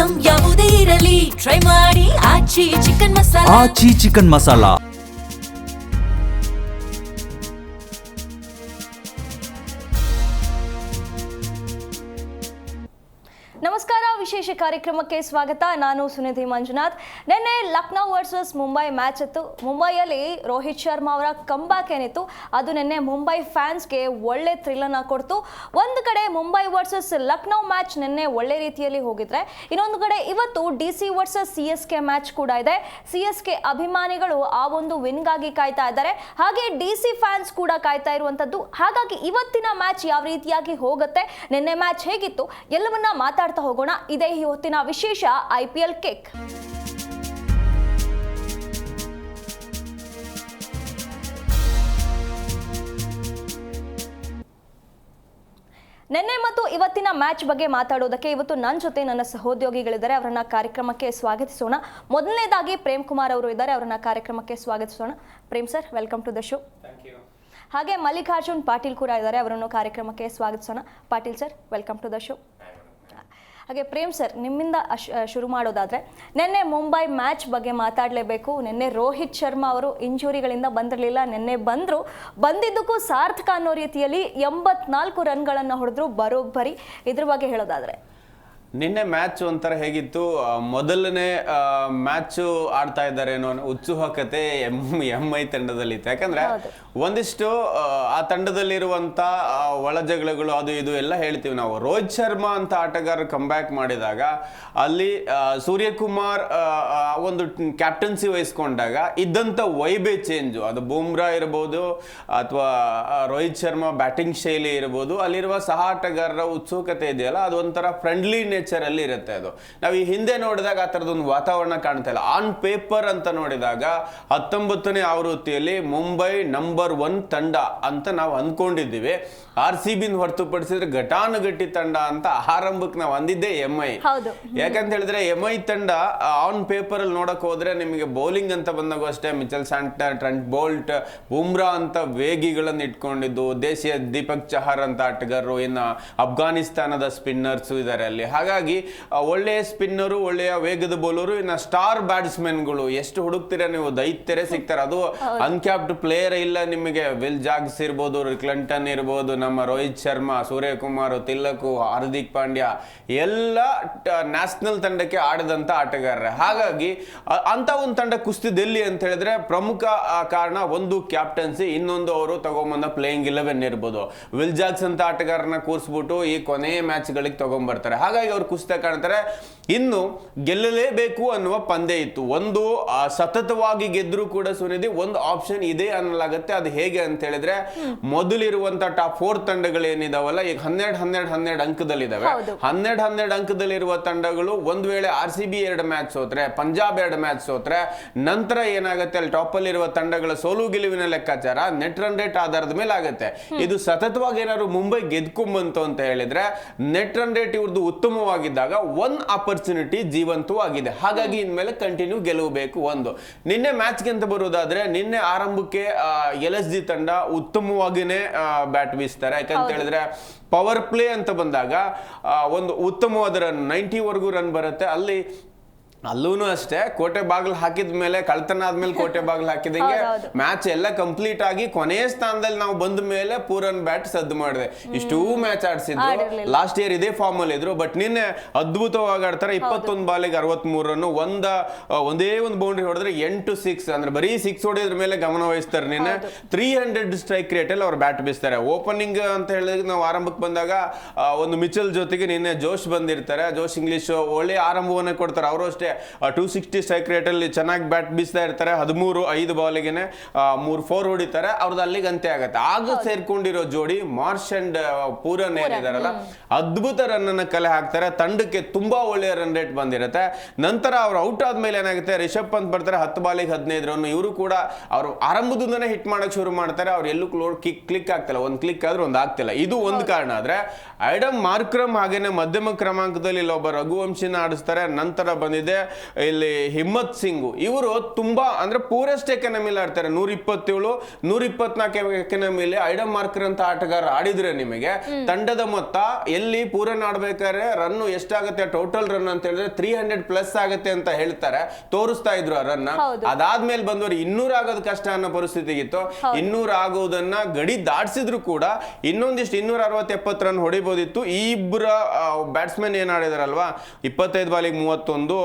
Item ಯಾವುದೇ ಇರಲಿ try ಮಾಡಿ ಆಚಿ ಚಿಕನ್ ಮಸಾಲಾ. ಆಚಿ ಚಿಕನ್ ಮಸಾಲಾ. ನಮಸ್ಕಾರ, ವಿಶೇಷ ಕಾರ್ಯಕ್ರಮಕ್ಕೆ ಸ್ವಾಗತ. ನಾನು ಸುನಿಧಿ ಮಂಜುನಾಥ್. ನಿನ್ನೆ ಲಕ್ನೋ ವರ್ಸಸ್ ಮುಂಬೈ ಮ್ಯಾಚ್ ಇತ್ತು. ಮುಂಬೈಯಲ್ಲಿ ರೋಹಿತ್ ಶರ್ಮಾ ಅವರ ಕಂಬ್ಯಾಕ್ ಏನಿತ್ತು ಅದು ನಿನ್ನೆ ಮುಂಬೈ ಫ್ಯಾನ್ಸ್ಗೆ ಒಳ್ಳೆ ಥ್ರಿಲ್ಲನ್ನು ಕೊಡ್ತು. ಒಂದು ಕಡೆ ಮುಂಬೈ ವರ್ಸಸ್ ಲಕ್ನೋ ಮ್ಯಾಚ್ ನಿನ್ನೆ ಒಳ್ಳೆ ರೀತಿಯಲ್ಲಿ ಹೋಗಿದ್ರೆ, ಇನ್ನೊಂದು ಕಡೆ ಇವತ್ತು DC ವರ್ಸಸ್ CSK ಮ್ಯಾಚ್ ಕೂಡ ಇದೆ. CSK ಅಭಿಮಾನಿಗಳು ಆ ಒಂದು ವಿನ್ಗಾಗಿ ಕಾಯ್ತಾ ಇದ್ದಾರೆ, ಹಾಗೆ DC ಫ್ಯಾನ್ಸ್ ಕೂಡ ಕಾಯ್ತಾ ಇರುವಂಥದ್ದು. ಹಾಗಾಗಿ ಇವತ್ತಿನ ಮ್ಯಾಚ್ ಯಾವ ರೀತಿಯಾಗಿ ಹೋಗುತ್ತೆ, ನಿನ್ನೆ ಮ್ಯಾಚ್ ಹೇಗಿತ್ತು, ಎಲ್ಲವನ್ನ ಮಾತಾಡ್ತಾ ಹೋಗೋಣ. ಇದೇ ಈ ಹೊತ್ತಿನ ವಿಶೇಷ IPL ಕಿಕ್. ನಿನ್ನೆ ಮತ್ತು ಇವತ್ತಿನ ಮ್ಯಾಚ್ ಬಗ್ಗೆ ಮಾತಾಡೋದಕ್ಕೆ ಇವತ್ತು ನನ್ನ ಜೊತೆ ನನ್ನ ಸಹೋದ್ಯೋಗಿಗಳಿದ್ದಾರೆ. ಅವರನ್ನ ಕಾರ್ಯಕ್ರಮಕ್ಕೆ ಸ್ವಾಗತಿಸೋಣ. ಮೊದಲನೇದಾಗಿ ಪ್ರೇಮ್ ಕುಮಾರ್ ಅವರು ಇದ್ದಾರೆ, ಅವರನ್ನ ಕಾರ್ಯಕ್ರಮಕ್ಕೆ ಸ್ವಾಗತಿಸೋಣ. Prem sir, welcome to the show. ಹಾಗೆ ಮಲ್ಲಿಕಾರ್ಜುನ್ ಪಾಟೀಲ್ ಕೂಡ ಇದ್ದಾರೆ, ಅವರನ್ನು ಕಾರ್ಯಕ್ರಮಕ್ಕೆ ಸ್ವಾಗತಿಸೋಣ. Patil sir, welcome to the show. ಹಾಗೆ ಪ್ರೇಮ್ ಸರ್, ನಿಮ್ಮಿಂದ ಶುರು ಮಾಡೋದಾದರೆ, ನಿನ್ನೆ ಮುಂಬೈ ಮ್ಯಾಚ್ ಬಗ್ಗೆ ಮಾತಾಡಲೇಬೇಕು. ನಿನ್ನೆ ರೋಹಿತ್ ಶರ್ಮಾ ಅವರು ಇಂಜುರಿಗಳಿಂದ ಬಂದಿರಲಿಲ್ಲ, ನಿನ್ನೆ ಬಂದಿದ್ದಕ್ಕೂ ಸಾರ್ಥಕ ಅನ್ನೋ ರೀತಿಯಲ್ಲಿ 84 ರನ್ಗಳನ್ನು ಹೊಡೆದ್ರು ಬರೋಬ್ಬರಿ. ಇದ್ರ ಬಗ್ಗೆ ಹೇಳೋದಾದರೆ ನಿನ್ನೆ ಮ್ಯಾಚ್ ಒಂಥರ ಹೇಗಿತ್ತು, ಮೊದಲನೇ ಮ್ಯಾಚು ಆಡ್ತಾ ಇದ್ದಾರೆ ಅನ್ನೋ ಉತ್ಸುಕತೆ MI ತಂಡದಲ್ಲಿತ್ತು. ಯಾಕಂದ್ರೆ ಒಂದಿಷ್ಟು ಆ ತಂಡದಲ್ಲಿರುವಂತ ಒಳಜಗಳಗಳು ಅದು ಇದು ಎಲ್ಲ ಹೇಳ್ತೀವಿ ನಾವು. ರೋಹಿತ್ ಶರ್ಮಾ ಅಂತ ಆಟಗಾರ ಕಂಬ್ಯಾಕ್ ಮಾಡಿದಾಗ ಅಲ್ಲಿ ಸೂರ್ಯಕುಮಾರ್ ಒಂದು ಕ್ಯಾಪ್ಟನ್ಸಿ ವಹಿಸ್ಕೊಂಡಾಗ ಇದ್ದಂಥ ವೈಬೇ ಚೇಂಜು. ಅದು ಬೂಮ್ರಾ ಇರ್ಬೋದು ಅಥವಾ ರೋಹಿತ್ ಶರ್ಮಾ ಬ್ಯಾಟಿಂಗ್ ಶೈಲಿ ಇರ್ಬೋದು, ಅಲ್ಲಿರುವ ಸಹ ಆಟಗಾರರ ಉತ್ಸುಕತೆ ಇದೆಯಲ್ಲ, ಅದು ಒಂಥರ ಫ್ರೆಂಡ್ಲಿ ನೇಚರ್ ಅಲ್ಲಿ ಇರುತ್ತೆ. ಅದು ನಾವು ಈ ಹಿಂದೆ ನೋಡಿದಾಗ ಆ ಥರದೊಂದು ವಾತಾವರಣ ಕಾಣ್ತಾ ಇಲ್ಲ. ಆನ್ ಪೇಪರ್ ಅಂತ ನೋಡಿದಾಗ 19ನೇ ಆವೃತ್ತಿಯಲ್ಲಿ ಮುಂಬೈ ನಂಬರ್ 1 ತಂಡ ಅಂತ ನಾವು ಅಂದ್ಕೊಂಡಿದ್ದೀವಿ. RCB ಹೊರತುಪಡಿಸಿದ್ರೆ ಘಟಾನುಘಟಿ ತಂಡ ಅಂತ ಆರಂಭಕ್ಕೆ ನಾವು ಅಂದಿದ್ದೇ MI. ಯಾಕಂತ ಹೇಳಿದ್ರೆ MI ತಂಡ ಆನ್ ಪೇಪರ್ ಅಲ್ಲಿ ನೋಡಕ್ ಹೋದ್ರೆ ನಿಮಗೆ ಬೌಲಿಂಗ್ ಅಂತ ಬಂದಾಗ ಅಷ್ಟೇ Mitchell Santner, Trent Boult, Bumrah ಅಂತ ವೇಗಿಗಳನ್ನು ಇಟ್ಕೊಂಡಿದ್ದು, ದೇಶೀಯ ದೀಪಕ್ ಚಹರ್ ಅಂತ ಆಟಗಾರರು, ಇನ್ನು ಅಫ್ಘಾನಿಸ್ತಾನದ ಸ್ಪಿನ್ನರ್ಸ್ ಇದ್ದಾರೆ ಅಲ್ಲಿ. ಹಾಗಾಗಿ ಒಳ್ಳೆಯ ಸ್ಪಿನ್ನರು, ಒಳ್ಳೆಯ ವೇಗದ ಬೌಲರು, ಇನ್ನು ಸ್ಟಾರ್ ಬ್ಯಾಟ್ಸ್ಮನ್ಗಳು ಎಷ್ಟು ಹುಡುಕ್ತೀರಾ ನೀವು, ದೈತ್ಯರೇ ಸಿಗ್ತಾರೆ. ಅದು ಅನ್ಕ್ಯಾಪ್ಡ್ ಪ್ಲೇಯರ್ ಇಲ್ಲ ನಿಮಗೆ. ವಿಲ್ ಜಾಗ್ಸ್ ಇರ್ಬೋದು, ಕ್ಲಿಂಟನ್ ಇರ್ಬೋದು, ನಮ್ಮ ರೋಹಿತ್ ಶರ್ಮಾ, ಸೂರ್ಯಕುಮಾರ್, ತಿಲಕ್, ಹಾರ್ದಿಕ್ ಪಾಂಡ್ಯ ಎಲ್ಲ ನ್ಯಾಷನಲ್ ತಂಡಕ್ಕೆ ಆಡದಂತ ಆಟಗಾರರೇ. ಹಾಗಾಗಿ ಅಂತ ಒಂದು ತಂಡ ಕುಸ್ತಿದೆಲ್ಲಿ ಅಂತ ಹೇಳಿದ್ರೆ ಪ್ರಮುಖ ಕಾರಣ ಒಂದು ಕ್ಯಾಪ್ಟನ್ಸಿ, ಇನ್ನೊಂದು ಅವರು ತಗೊಂಬಂದ ಪ್ಲೇಯಿಂಗ್ 11 ಇರ್ಬೋದು. ವಿಲ್ ಜಾಗ್ಸ್ ಅಂತ ಆಟಗಾರನ ಕೂರಿಸ್ಬಿಟ್ಟು ಈ ಕೊನೆ ಮ್ಯಾಚ್ ಗಳಿಗೆ ತಗೊಂಡ್ಬರ್ತಾರೆ. ಹಾಗಾಗಿ ಅವ್ರು ಕುಸ್ತ ಕಾಣ್ತಾರೆ. ಇನ್ನು ಗೆಲ್ಲಲೇಬೇಕು ಅನ್ನುವ ಪಂದ್ಯ ಇತ್ತು. ಒಂದು ಸತತವಾಗಿ ಗೆದ್ರು ಕೂಡ ಸುನಿಧಿ ಒಂದು ಆಪ್ಷನ್ ಇದೆ ಅನ್ನಲಾಗತ್ತೆ. ಅದು ಹೇಗೆ ಅಂತ ಹೇಳಿದ್ರೆ, ಮೊದಲಿರುವಂತ ಟಾಪ್ 4 ತಂಡಗಳೇನಿದಾವಲ್ಲ, ಈಗ 12 ಅಂಕದಲ್ಲಿದ್ದಾವೆ. 12 ಅಂಕದಲ್ಲಿರುವ ತಂಡಗಳು ಒಂದ್ ವೇಳೆ RCB 2 ಮ್ಯಾಚ್ ಸೋತ್ರೆ, ಪಂಜಾಬ್ 2 ಮ್ಯಾಚ್ ಸೋತ್ರೆ, ನಂತರ ಏನಾಗುತ್ತೆ, ಅಲ್ಲಿ ಟಾಪ್ ಅಲ್ಲಿ ಇರುವ ತಂಡಗಳ ಸೋಲು ಗೆಲುವಿನ ಲೆಕ್ಕಾಚಾರ ನೆಟ್ ರನ್ ರೇಟ್ ಆಧಾರದ ಮೇಲೆ ಆಗುತ್ತೆ. ಇದು ಸತತವಾಗಿ ಏನಾದ್ರು ಮುಂಬೈ ಗೆದ್ಕೊಂಬಂತು ಅಂತ ಹೇಳಿದ್ರೆ, ನೆಟ್ ರನ್ ರೇಟ್ ಇವ್ರದ್ದು ಉತ್ತಮವಾಗಿದ್ದಾಗ ಒಂದು ಆಪರ್ಚುನಿಟಿ ಜೀವಂತವಾಗಿದೆ. ಹಾಗಾಗಿ ಇನ್ಮೇಲೆ ಕಂಟಿನ್ಯೂ ಗೆಲ್ಲಬೇಕು. ಒಂದು ನಿನ್ನೆ ಮ್ಯಾಚ್ಗೆ ಅಂತ ಬರುವುದಾದ್ರೆ, ನಿನ್ನೆ ಆರಂಭಕ್ಕೆ LSG ತಂಡ ಉತ್ತಮವಾಗಿನೇ ಬ್ಯಾಟ್ ಬೀಸ್ತಾರೆ. ಯಾಕಂತ ಹೇಳಿದ್ರೆ ಪವರ್ ಪ್ಲೇ ಅಂತ ಬಂದಾಗ ಒಂದು ಉತ್ತಮವಾದ ರನ್ 90ವರೆಗೂ ರನ್ ಬರುತ್ತೆ. ಅಲ್ಲೂ ಅಷ್ಟೇ ಕೋಟೆ ಬಾಗಿಲು ಹಾಕಿದ ಮೇಲೆ, ಕಳ್ತನ ಆದ್ಮೇಲೆ ಕೋಟೆ ಬಾಗಿಲು ಹಾಕಿದಂಗೆ ಮ್ಯಾಚ್ ಎಲ್ಲ ಕಂಪ್ಲೀಟ್ ಆಗಿ ಕೊನೆಯ ಸ್ಥಾನದಲ್ಲಿ ನಾವು ಬಂದ ಮೇಲೆ ಪೂರನ್ ಬ್ಯಾಟ್ ಸದ್ದು ಮಾಡಿದೆ. ಇಷ್ಟೂ ಮ್ಯಾಚ್ ಆಡ್ಸಿದ್ರು. ಲಾಸ್ಟ್ ಇಯರ್ ಇದೇ ಫಾರ್ಮ್ ಅಲ್ಲಿ ಇದ್ರು, ಬಟ್ ನಿನ್ನೆ ಅದ್ಭುತವಾಗಿ ಆಡ್ತಾರೆ. 21 ಬಾಲಿಗೆ 63 ರನ್, ಒಂದೇ ಒಂದು ಬೌಂಡ್ರಿ ಹೊಡೆದ್ರೆ 8 6, ಅಂದ್ರೆ ಬರೀ 6 ಹೊಡೆಯೋದ್ರ ಮೇಲೆ ಗಮನ ವಹಿಸ್ತಾರೆ. ನಿನ್ನೆ 300 ಸ್ಟ್ರೈಕ್ ರೇಟ್ ಅಲ್ಲಿ ಅವ್ರು ಬ್ಯಾಟ್ ಬೀಸ್ತಾರೆ. ಓಪನಿಂಗ್ ಅಂತ ಹೇಳಿದ್ರೆ ನಾವು ಆರಂಭಕ್ಕೆ ಬಂದಾಗ ಒಂದು ಮಿಚೆಲ್ ಜೊತೆಗೆ ನಿನ್ನೆ ಜೋಶ್ ಬಂದಿರ್ತಾರೆ. ಜೋಶ್ ಇಂಗ್ಲಿಷ್ ಒಳ್ಳೆ ಆರಂಭವನ್ನೇ ಕೊಡ್ತಾರೆ. ಅವರು ಅಷ್ಟೇ 260 ಸ್ಟ್ರೈಕ್ ರೇಟ್ ಅಲ್ಲಿ ಚೆನ್ನಾಗಿ ಬ್ಯಾಟ್ ಬೀಸ್ತಾ ಇರ್ತಾರೆ. 5 ಬಾಲಿಗೆನೆ 3 4 ಹೊಡಿತಾರೆ. ಅವ್ರದ್ದು ಅಲ್ಲಿಗೆ ಅಂತ್ಯ ಆಗತ್ತೆ. ಆಗ ಸೇರ್ಕೊಂಡಿರೋ ಜೋಡಿ ಮಾರ್ಷ್ ಅಂಡ್ ಪೂರನ್ ಏನಿದಾರಲ್ಲ, ಅದ್ಭುತ ರನ್ ಅನ್ನ ಕಲೆ ಹಾಕ್ತಾರೆ. ತಂಡಕ್ಕೆ ತುಂಬಾ ಒಳ್ಳೆಯ ರನ್ ರೇಟ್ ಬಂದಿರುತ್ತೆ. ನಂತರ ಅವ್ರು ಔಟ್ ಆದ್ಮೇಲೆ ಏನಾಗುತ್ತೆ, ರಿಷಬ್ ಪಂತ್ ಬರ್ತಾರೆ 10 ಬಾಲಿಗೆ 15 ರನ್. ಇವರು ಕೂಡ ಅವರು ಆರಂಭದಿಂದನೇ ಹಿಟ್ ಮಾಡಕ್ ಶುರು ಮಾಡ್ತಾರೆ. ಅವ್ರು ಎಲ್ಲೂ ಕ್ಲಿಕ್ ಆಗ್ತಿಲ್ಲ, ಒಂದು ಕ್ಲಿಕ್ ಆದ್ರೂ ಒಂದು ಆಗ್ತಿಲ್ಲ. ಇದು ಒಂದು ಕಾರಣ. ಆದ್ರೆ ಐಡಮ್ ಮಾರ್ಕ್ರಮ್ ಹಾಗೇನೆ ಮಧ್ಯಮ ಕ್ರಮಾಂಕದಲ್ಲಿ ಇಲ್ಲೊಬ್ಬ ರಘುವಂಶಿನ ಆಡಿಸ್ತಾರೆ. ನಂತರ ಬಂದಿದೆ ಇಲ್ಲಿ ಹಿಮ್ಮತ್ ಸಿಂಗ್. ಇವರು ತುಂಬಾ ಅಂದ್ರೆ ಪೂರೆಸ್ಟ್ ಎಕಾನಮಿಲಿ ಆಡ್ತಾರೆ. 127, 124 ಎಕಾನಮಿಲಿ ಐಡಮ್ ಮಾರ್ಕರ್ ಅಂತ ಆಟಗಾರ ಆಡಿದ್ರೆ ನಿಮಗೆ ತಂಡದ ಮೊತ್ತ ಎಲ್ಲಿ ಪೂರನ್ ಆಡ್ಬೇಕಾದ್ರೆ ರನ್ ಎಷ್ಟಾಗುತ್ತೆ ಟೋಟಲ್ ರನ್ ಅಂತ ಹೇಳಿದ್ರೆ 300+ ಆಗತ್ತೆ ಅಂತ ಹೇಳ್ತಾರೆ, ತೋರಿಸ್ತಾ ಇದ್ರು ಆ ರನ್. ಅದಾದ್ಮೇಲೆ ಬಂದವರು 200 ಆಗೋದು ಕಷ್ಟ ಅನ್ನೋ ಪರಿಸ್ಥಿತಿ ಇತ್ತು. 200 ಆಗೋದನ್ನ ಗಡಿ ದಾಟಿಸಿದ್ರು ಕೂಡ ಇನ್ನೊಂದಿಷ್ಟು 260-70 ರನ್ ಹೊಡಿಬೋದಿತ್ತು. ಈ ಇಬ್ಬರ ಬ್ಯಾಟ್ಸ್ಮನ್ ಏನ್ ಆಡಿದಾರಲ್ವಾ, 25 ಬಾಲಿಗೆ 31,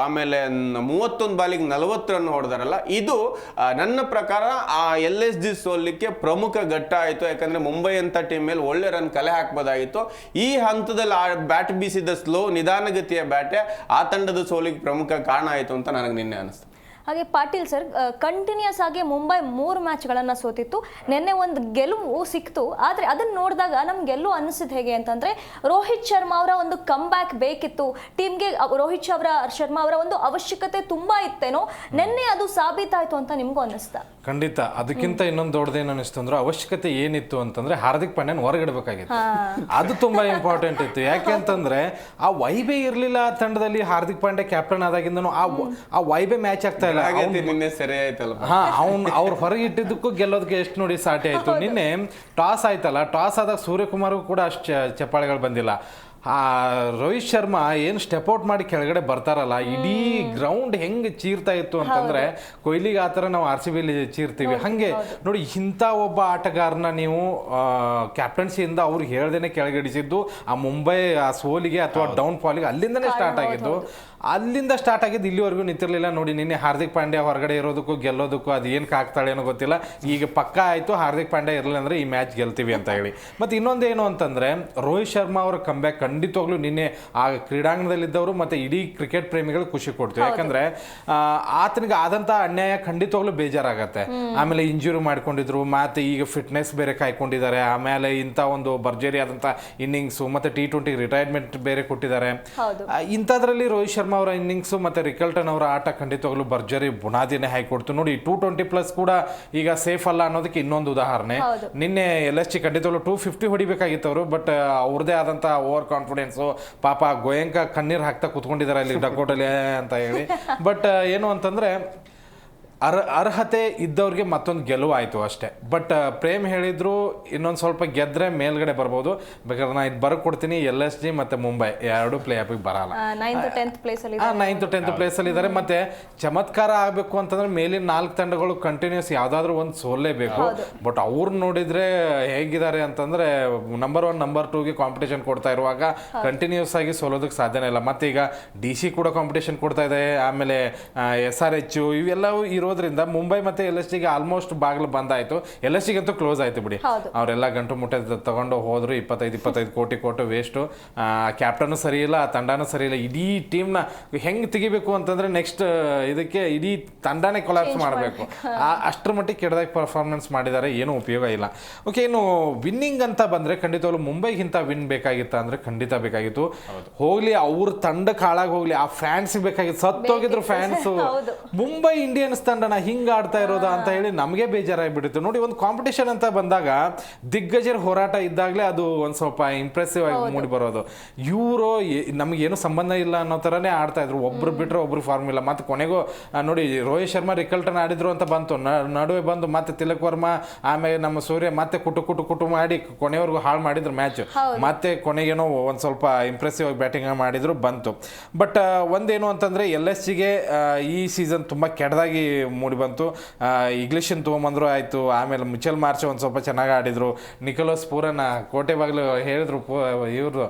ಆಮೇಲೆ 31 ಬಾಲಿಗೆ 40 ರನ್ ಹೊಡೆದಾರಲ್ಲ, ಇದು ನನ್ನ ಪ್ರಕಾರ ಆ LSG ಸೋಲಿಕ್ಕೆ ಪ್ರಮುಖ ಘಟ್ಟ ಆಯ್ತು. ಯಾಕಂದ್ರೆ ಮುಂಬೈ ಅಂತ ಟೀಮ್ ಮೇಲೆ ಒಳ್ಳೆ ರನ್ ಕಲೆ ಹಾಕಬಹುದಾಗಿತ್ತು. ಈ ಹಂತದಲ್ಲಿ ಬ್ಯಾಟ್ ಬೀಸಿದ ಸ್ಲೋ ನಿಧಾನಗತಿಯ ಬ್ಯಾಟೆ ಆ ತಂಡದ ಸೋಲಿಗೆ ಪ್ರಮುಖ ಕಾರಣ ಆಯ್ತು ಅಂತ ನನಗೆ ನಿನ್ನೆ ಅನಿಸ್ತು. ಹಾಗೆ ಪಾಟೀಲ್ ಸರ್, ಕಂಟಿನ್ಯೂಸ್ ಆಗಿ ಮುಂಬೈ 3 ಮ್ಯಾಚ್ಗಳನ್ನು ಸೋತಿತ್ತು. ನಿನ್ನೆ ಒಂದು ಗೆಲುವು ಸಿಕ್ತು. ಆದರೆ ಅದನ್ನು ನೋಡಿದಾಗ ನಮ್ಗೆ ಗೆಲುವು ಅನಿಸಿದ್ದು ಹೇಗೆ ಅಂತಂದರೆ, ರೋಹಿತ್ ಶರ್ಮಾ ಅವರ ಒಂದು ಕಮ್ ಬ್ಯಾಕ್ ಬೇಕಿತ್ತು ಟೀಮ್ಗೆ. ರೋಹಿತ್ ಶರ್ಮಾ ಅವರ ಒಂದು ಅವಶ್ಯಕತೆ ತುಂಬ ಇತ್ತೇನೋ, ನಿನ್ನೆ ಅದು ಸಾಬೀತಾಯಿತು ಅಂತ ನಿಮಗೂ ಅನ್ನಿಸ್ತಾ? ಖಂಡಿತ. ಅದಕ್ಕಿಂತ ಇನ್ನೊಂದು ದೊಡ್ಡದೇನು ಅನಿಸ್ತು ಅಂದ್ರೆ, ಅವಶ್ಯಕತೆ ಏನಿತ್ತು ಅಂತಂದ್ರೆ ಹಾರ್ದಿಕ್ ಪಾಂಡ್ಯನ್ ಹೊರಗಿಡಬೇಕಾಗಿತ್ತು. ಅದು ತುಂಬಾ ಇಂಪಾರ್ಟೆಂಟ್ ಇತ್ತು. ಯಾಕೆ ಅಂತಂದ್ರೆ ಆ ವೈಬೆ ಇರ್ಲಿಲ್ಲ ತಂಡದಲ್ಲಿ. ಹಾರ್ದಿಕ್ ಪಾಂಡ್ಯ ಕ್ಯಾಪ್ಟನ್ ಆದಾಗಿಂದನು ಆ ವೈಬೆ ಮ್ಯಾಚ್ ಆಗ್ತಾ ಇಲ್ಲ. ಅವ್ರು ಹೊರಗೆ ಇಟ್ಟಿದ್ದಕ್ಕೂ ಗೆಲ್ಲೋದಕ್ಕೆ ಎಷ್ಟು ನೋಡಿ ಸಾಟಿ ಆಯ್ತು. ನಿನ್ನೆ ಟಾಸ್ ಆಯ್ತಲ್ಲ, ಟಾಸ್ ಆದಾಗ ಸೂರ್ಯಕುಮಾರ್ಗೂ ಕೂಡ ಅಷ್ಟು ಚಪ್ಪಾಳೆಗಳು ಬಂದಿಲ್ಲ. ರೋಹಿತ್ ಶರ್ಮಾ ಏನು ಸ್ಟೆಪ್ ಔಟ್ ಮಾಡಿ ಕೆಳಗಡೆ ಬರ್ತಾರಲ್ಲ, ಇಡೀ ಗ್ರೌಂಡ್ ಹೆಂಗೆ ಚೀರ್ತಾ ಇತ್ತು ಅಂತಂದ್ರೆ, ಕೊಹ್ಲಿಗೆ ಆ ಥರ ನಾವು RCB ಚೀರ್ತೀವಿ ಹಂಗೆ ನೋಡಿ. ಇಂಥ ಒಬ್ಬ ಆಟಗಾರನ ನೀವು ಕ್ಯಾಪ್ಟನ್ಸಿಯಿಂದ ಅವ್ರು ಹೇಳ್ದೇನೆ ಕೆಳಗಡಿಸಿದ್ದು ಆ ಮುಂಬೈ ಆ ಸೋಲಿಗೆ ಅಥವಾ ಡೌನ್ ಫಾಲಿಗೆ ಅಲ್ಲಿಂದನೇ ಸ್ಟಾರ್ಟ್ ಆಗಿದ್ದು. ಅಲ್ಲಿಂದ ಸ್ಟಾರ್ಟ್ ಆಗಿದ್ದು ಇಲ್ಲಿವರೆಗೂ ನಿಂತಿರಲಿಲ್ಲ ನೋಡಿ. ನಿನ್ನೆ ಹಾರ್ದಿಕ್ ಪಾಂಡ್ಯ ಹೊರಗಡೆ ಇರೋದಕ್ಕೂ ಗೆಲ್ಲೋದಕ್ಕೂ ಅದು ಏನಕ್ಕೆ ಆಗ್ತಾಳೆ ಏನೋ ಗೊತ್ತಿಲ್ಲ. ಈಗ ಪಕ್ಕ ಆಯಿತು, ಹಾರ್ದಿಕ್ ಪಾಂಡ್ಯ ಇರಲಿಲ್ಲ ಅಂದರೆ ಈ ಮ್ಯಾಚ್ ಗೆಲ್ತೀವಿ ಅಂತ ಹೇಳಿ. ಮತ್ತು ಇನ್ನೊಂದೇನು ಅಂತಂದರೆ, ರೋಹಿತ್ ಶರ್ಮಾ ಅವರ ಕಂಬ್ಯಾಕ್ ಖಂಡಿತವಾಗ್ಲೂ ನಿನ್ನೆ ಆ ಕ್ರೀಡಾಂಗಣದಲ್ಲಿದ್ದವರು ಮತ್ತು ಇಡೀ ಕ್ರಿಕೆಟ್ ಪ್ರೇಮಿಗಳು ಖುಷಿ ಕೊಡ್ತೀವಿ. ಯಾಕಂದರೆ ಆತನಿಗೆ ಆದಂಥ ಅನ್ಯಾಯ ಖಂಡಿತವಾಗ್ಲೂ ಬೇಜಾರಾಗತ್ತೆ. ಆಮೇಲೆ ಇಂಜುರಿ ಮಾಡ್ಕೊಂಡಿದ್ರು, ಮತ್ತು ಈಗ ಫಿಟ್ನೆಸ್ ಬೇರೆ ಕಾಯ್ಕೊಂಡಿದ್ದಾರೆ. ಆಮೇಲೆ ಇಂಥ ಒಂದು ಭರ್ಜರಿ ಆದಂಥ ಇನ್ನಿಂಗ್ಸು ಮತ್ತು T20 ರಿಟೈರ್ಮೆಂಟ್ ಬೇರೆ ಕೊಟ್ಟಿದ್ದಾರೆ. ಇಂಥದ್ರಲ್ಲಿ ರೋಹಿತ್ ಶರ್ಮಾ ಅವರ ಇನ್ನಿಂಗ್ಸು ಮತ್ತು ರಿಕಲ್ಟನ್ ಅವರ ಆಟ ಖಂಡಿತವಾಗ್ಲೂ ಭರ್ಜರಿ ಬುನಾದಿನೇ ಹಾಕಿಕೊಡ್ತು ನೋಡಿ. 220+ ಕೂಡ ಈಗ ಸೇಫ್ ಅಲ್ಲ ಅನ್ನೋದಕ್ಕೆ ಇನ್ನೊಂದು ಉದಾಹರಣೆ. ನಿನ್ನೆ LSG ಖಂಡಿತವಾಗ್ಲೂ 250 ಹೊಡಿಬೇಕಾಗಿತ್ತು ಅವರು. ಬಟ್ ಅವ್ರದೇ ಆದಂಥ ಓವರ್ ಕಾನ್ಫಿಡೆನ್ಸು, ಪಾಪ ಗೋಯಂಕ ಕಣ್ಣೀರು ಹಾಕ್ತಾ ಕೂತ್ಕೊಂಡಿದ್ದಾರೆ ಅಲ್ಲಿ ಡಕೋಟಲ್ಲಿ ಅಂತ ಹೇಳಿ. ಬಟ್ ಏನು ಅಂತಂದರೆ, ಅರ್ಹತೆ ಇದ್ದವ್ರಿಗೆ ಮತ್ತೊಂದು ಗೆಲುವು ಆಯಿತು ಅಷ್ಟೇ. ಬಟ್ ಪ್ರೇಮ್ ಹೇಳಿದ್ರು ಇನ್ನೊಂದು ಸ್ವಲ್ಪ ಗೆದ್ರೆ ಮೇಲ್ಗಡೆ ಬರ್ಬೋದು. ಬೇಕಾದ್ರೆ ನಾನು ಇದು ಬರ್ಕೊಡ್ತೀನಿ, LSG ಮತ್ತು ಮುಂಬೈ ಎರಡು ಪ್ಲೇ ಆಫಿಗೆ ಬರಲ್ಲ. 9th 10th ಪ್ಲೇಸಲ್ಲಿ ಇದ್ದಾರೆ. ಮತ್ತೆ ಚಮತ್ಕಾರ ಆಗಬೇಕು ಅಂತಂದ್ರೆ ಮೇಲಿನ 4 ತಂಡಗಳು ಕಂಟಿನ್ಯೂಸ್ ಯಾವುದಾದ್ರೂ ಒಂದು ಸೋಲ್ಲೇಬೇಕು. ಬಟ್ ಅವ್ರು ನೋಡಿದ್ರೆ ಹೇಗಿದ್ದಾರೆ ಅಂತಂದ್ರೆ, ನಂಬರ್ 1 ನಂಬರ್ 2ಗೆ ಕಾಂಪಿಟೇಷನ್ ಕೊಡ್ತಾ ಇರುವಾಗ ಕಂಟಿನ್ಯೂಸ್ ಆಗಿ ಸೋಲೋದಕ್ಕೆ ಸಾಧ್ಯನೇ ಇಲ್ಲ. ಮತ್ತೆ ಈಗ DC ಕೂಡ ಕಾಂಪಿಟೇಷನ್ ಕೊಡ್ತಾ ಇದೆ, ಆಮೇಲೆ SRH ಇವೆಲ್ಲವೂ ಇರೋದ್ರಿಂದ ಮುಂಬೈ ಮತ್ತೆ LSGಗೆ ಆಲ್ಮೋಸ್ಟ್ ಬಾಗಿಲು ಬಂದಾಯ್ತು. LSG ಅಂತೂ ಕ್ಲೋಸ್ ಆಯ್ತು ಬಿಡಿ. ಅವರೆಲ್ಲ ಗಂಟು ಮುಟ್ಟೆ ತಗೊಂಡು ಹೋದ್ರು. 25 ಕೋಟಿ ವೇಸ್ಟು. ಕ್ಯಾಪ್ಟನ್ ಸರಿ ಇಲ್ಲ, ತಂಡನೂ ಸರಿ ಇಲ್ಲ. ಇಡೀ ಟೀಮ್ನ ಹೆಂಗೆ ತೆಗಿಬೇಕು ಅಂತಂದ್ರೆ ನೆಕ್ಸ್ಟ್ ಇದಕ್ಕೆ ಇಡೀ ತಂಡನೇ ಕೊಲಾಪ್ಸ್ ಮಾಡಬೇಕು. ಅಷ್ಟರ ಮಟ್ಟಿಗೆ ಕೆಡದಾಗಿ ಪರ್ಫಾರ್ಮೆನ್ಸ್ ಮಾಡಿದ್ದಾರೆ, ಏನೂ ಉಪಯೋಗ ಇಲ್ಲ. ಓಕೆ, ಇನ್ನು ವಿನ್ನಿಂಗ್ ಅಂತ ಬಂದ್ರೆ ಖಂಡಿತವಾಗ್ಲೂ ಮುಂಬೈಗಿಂತ ವಿನ್ ಬೇಕಾಗಿತ್ತ ಅಂದ್ರೆ ಖಂಡಿತ ಬೇಕಾಗಿತ್ತು. ಹೋಗ್ಲಿ, ಅವ್ರ ತಂಡಕ್ಕೆ ಹಾಳಾಗಿ ಹೋಗ್ಲಿ, ಆ ಫ್ಯಾನ್ಸ್ ಬೇಕಾಗಿತ್ತು. ಸತ್ತೋಗಿದ್ರು ಫ್ಯಾನ್ಸ್. ಮುಂಬೈ ಇಂಡಿಯನ್ಸ್ ತಂಡನ ಹಿಂಗೆ ಆಡ್ತಾ ಇರೋದಾ ಅಂತ ಹೇಳಿ ನಮಗೆ ಬೇಜಾರಾಗಿಬಿಟ್ಟಿತ್ತು ನೋಡಿ. ಒಂದು ಕಾಂಪಿಟೇಷನ್ ಅಂತ ಬಂದಾಗ ದಿಗ್ಗಜರ ಹೋರಾಟ ಇದ್ದಾಗಲೇ ಅದು ಒಂದು ಸ್ವಲ್ಪ ಇಂಪ್ರೆಸಿವ್ ಆಗಿ ಮೂಡಿ ಬರೋದು. ಇವರು ನಮಗೇನು ಸಂಬಂಧ ಇಲ್ಲ ಅನ್ನೋ ಥರನೇ ಆಡ್ತಾ ಇದ್ರು. ಒಬ್ರು ಬಿಟ್ಟರೆ ಒಬ್ರು ಫಾರ್ಮ್ ಇಲ್ಲ. ಮತ್ತು ಕೊನೆಗೂ ನೋಡಿ, ರೋಹಿತ್ ಶರ್ಮಾ ರಿಕಲ್ಟನ್ ಆಡಿದ್ರು ಅಂತ ಬಂತು, ನಡುವೆ ಬಂದು ಮತ್ತೆ ತಿಲಕ್ ವರ್ಮಾ, ಆಮೇಲೆ ನಮ್ಮ ಸೂರ್ಯ ಮತ್ತೆ ಕುಟು ಮಾಡಿ ಕೊನೆವರೆಗೂ ಹಾಳು ಮಾಡಿದ್ರು ಮ್ಯಾಚ್. ಮತ್ತೆ ಕೊನೆಗೇನೋ ಒಂದು ಸ್ವಲ್ಪ ಇಂಪ್ರೆಸಿವ್ ಆಗಿ ಬ್ಯಾಟಿಂಗ್ ಮಾಡಿದ್ರು, ಬಂತು. ಬಟ್ ಒಂದೇನು ಅಂತಂದರೆ, LSGಗೆ ಈ ಸೀಸನ್ ತುಂಬ ಕೆಟ್ಟದಾಗಿ ಮೂಡಿ ಬಂತು. ಇಂಗ್ಲಿಷನ್ ತೊಗೊಂಬಂದ್ರು ಆಯಿತು, ಆಮೇಲೆ ಮಿಚೆಲ್ ಮಾರ್ಚ್ ಒಂದು ಸ್ವಲ್ಪ ಚೆನ್ನಾಗಿ ಆಡಿದರು. ನಿಕೋಲಸ್ ಪೂರನ್ ಕೋಟೆ ಬಾಗಿಲು ಹೇಳಿದ್ರು ಇವರು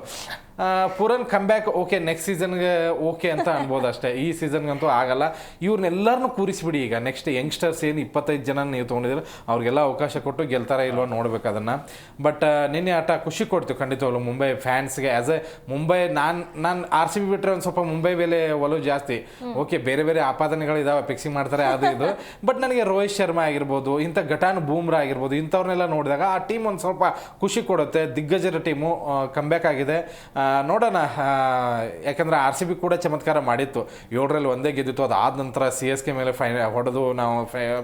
ಪೂರನ್ ಕಮ್ಬ್ಯಾಕ್ ಓಕೆ, ನೆಕ್ಸ್ಟ್ ಸೀಸನ್ಗೆ ಓಕೆ ಅಂತ ಅನ್ಬೋದು ಅಷ್ಟೇ. ಈ ಸೀಸನ್ಗಂತೂ ಆಗಲ್ಲ. ಇವ್ರನ್ನೆಲ್ಲರನ್ನೂ ಕೂರಿಸ್ಬಿಡಿ. ಈಗ ನೆಕ್ಸ್ಟ್ ಯಂಗ್ಸ್ಟರ್ಸ್ ಏನು 25 ಜನ ನೀವು ತೊಗೊಂಡಿದ್ರು, ಅವ್ರಿಗೆಲ್ಲ ಅವಕಾಶ ಕೊಟ್ಟು ಗೆಲ್ತಾರ ಇಲ್ವೋ ನೋಡ್ಬೇಕು ಅದನ್ನು. ಬಟ್ ನಿನ್ನೆ ಆಟ ಖುಷಿ ಕೊಡ್ತೀವಿ ಖಂಡಿತವಾಗ್ಲು ಮುಂಬೈ ಫ್ಯಾನ್ಸ್ಗೆ. ಆ್ಯಸ್ ಎ ಮುಂಬೈ ನಾನು RCB ಬಿಟ್ಟರೆ ಒಂದು ಸ್ವಲ್ಪ ಮುಂಬೈ ಮೇಲೆ ಒಲವು ಜಾಸ್ತಿ. ಓಕೆ, ಬೇರೆ ಆಪಾದನೆಗಳಿದಾವೆ, ಫಿಕ್ಸಿಂಗ್ ಮಾಡ್ತಾರೆ ಅದು ಇದು. ಬಟ್ ನನಗೆ ರೋಹಿತ್ ಶರ್ಮಾ ಆಗಿರ್ಬೋದು, ಇಂಥ ಘಟಾನ್ ಬೂಮ್ರಾ ಆಗಿರ್ಬೋದು, ಇಂಥವ್ರನ್ನೆಲ್ಲ ನೋಡಿದಾಗ ಆ ಟೀಮ್ ಒಂದು ಸ್ವಲ್ಪ ಖುಷಿ ಕೊಡುತ್ತೆ. ದಿಗ್ಗಜರ ಟೀಮು ಕಮ್ಬ್ಯಾಕ್ ಆಗಿದೆ. ನೋಡೋಣ. ಯಾಕಂದರೆ RCB ಕೂಡ ಚಮತ್ಕಾರ ಮಾಡಿತ್ತು, 7ರಲ್ಲಿ 1 ಗೆದ್ದಿತ್ತು. ಅದಾದ ನಂತರ CSK ಮೇಲೆ ಹೊಡೆದು ನಾವು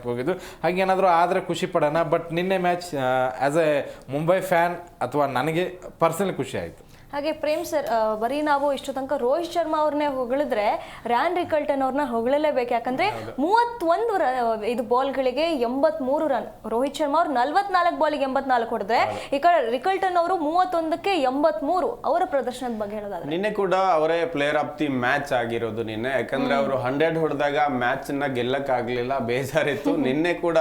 ಹೋಗಿದ್ದು. ಹಾಗೇನಾದರೂ ಆದರೆ ಖುಷಿ ಪಡೋಣ. ಬಟ್ ನಿನ್ನೆ match as A Mumbai fan ಅಥವಾ ನನಗೆ ಪರ್ಸನಲಿ ಖುಷಿ ಆಯಿತು. ಹಾಗೆ ಪ್ರೇಮ್ ಸರ್, ಬರೀ ನಾವು ಇಷ್ಟು ತನಕ ರೋಹಿತ್ ಶರ್ಮಾ ಅವ್ರನ್ನೇ ಹೊಗಳಿದ್ರೆ ರ್ಯಾನ್ ರಿಕಲ್ಟನ್ ಅವ್ರನ್ನ ಹೊಗಳಲೇಬೇಕು. ಯಾಕಂದ್ರೆ 31 ಇದು ಬಾಲ್ಗಳಿಗೆ 83 ರನ್. ರೋಹಿತ್ ಶರ್ಮಾ ಅವ್ರು 44 ಬಾಲಿಗೆ 84 ಹೊಡೆದ್ರೆ, ಈ ಕಡೆ ರಿಕಲ್ಟನ್ ಅವರು 31ಕ್ಕೆ 83. ಅವರ ಪ್ರದರ್ಶನದ ಬಗ್ಗೆ ಹೇಳೋದಾದ್ರೆ ನಿನ್ನೆ ಕೂಡ ಅವರೇ ಪ್ಲೇಯರ್ ಆಫ್ ದಿ ಮ್ಯಾಚ್ ಆಗಿರೋದು ನಿನ್ನೆ. ಯಾಕಂದ್ರೆ ಅವರು 100 ಹೊಡೆದಾಗ ಮ್ಯಾಚ್ ನ ಗೆಲ್ಲಕ್ ಆಗ್ಲಿಲ್ಲ, ಬೇಜಾರಿತ್ತು. ನಿನ್ನೆ ಕೂಡ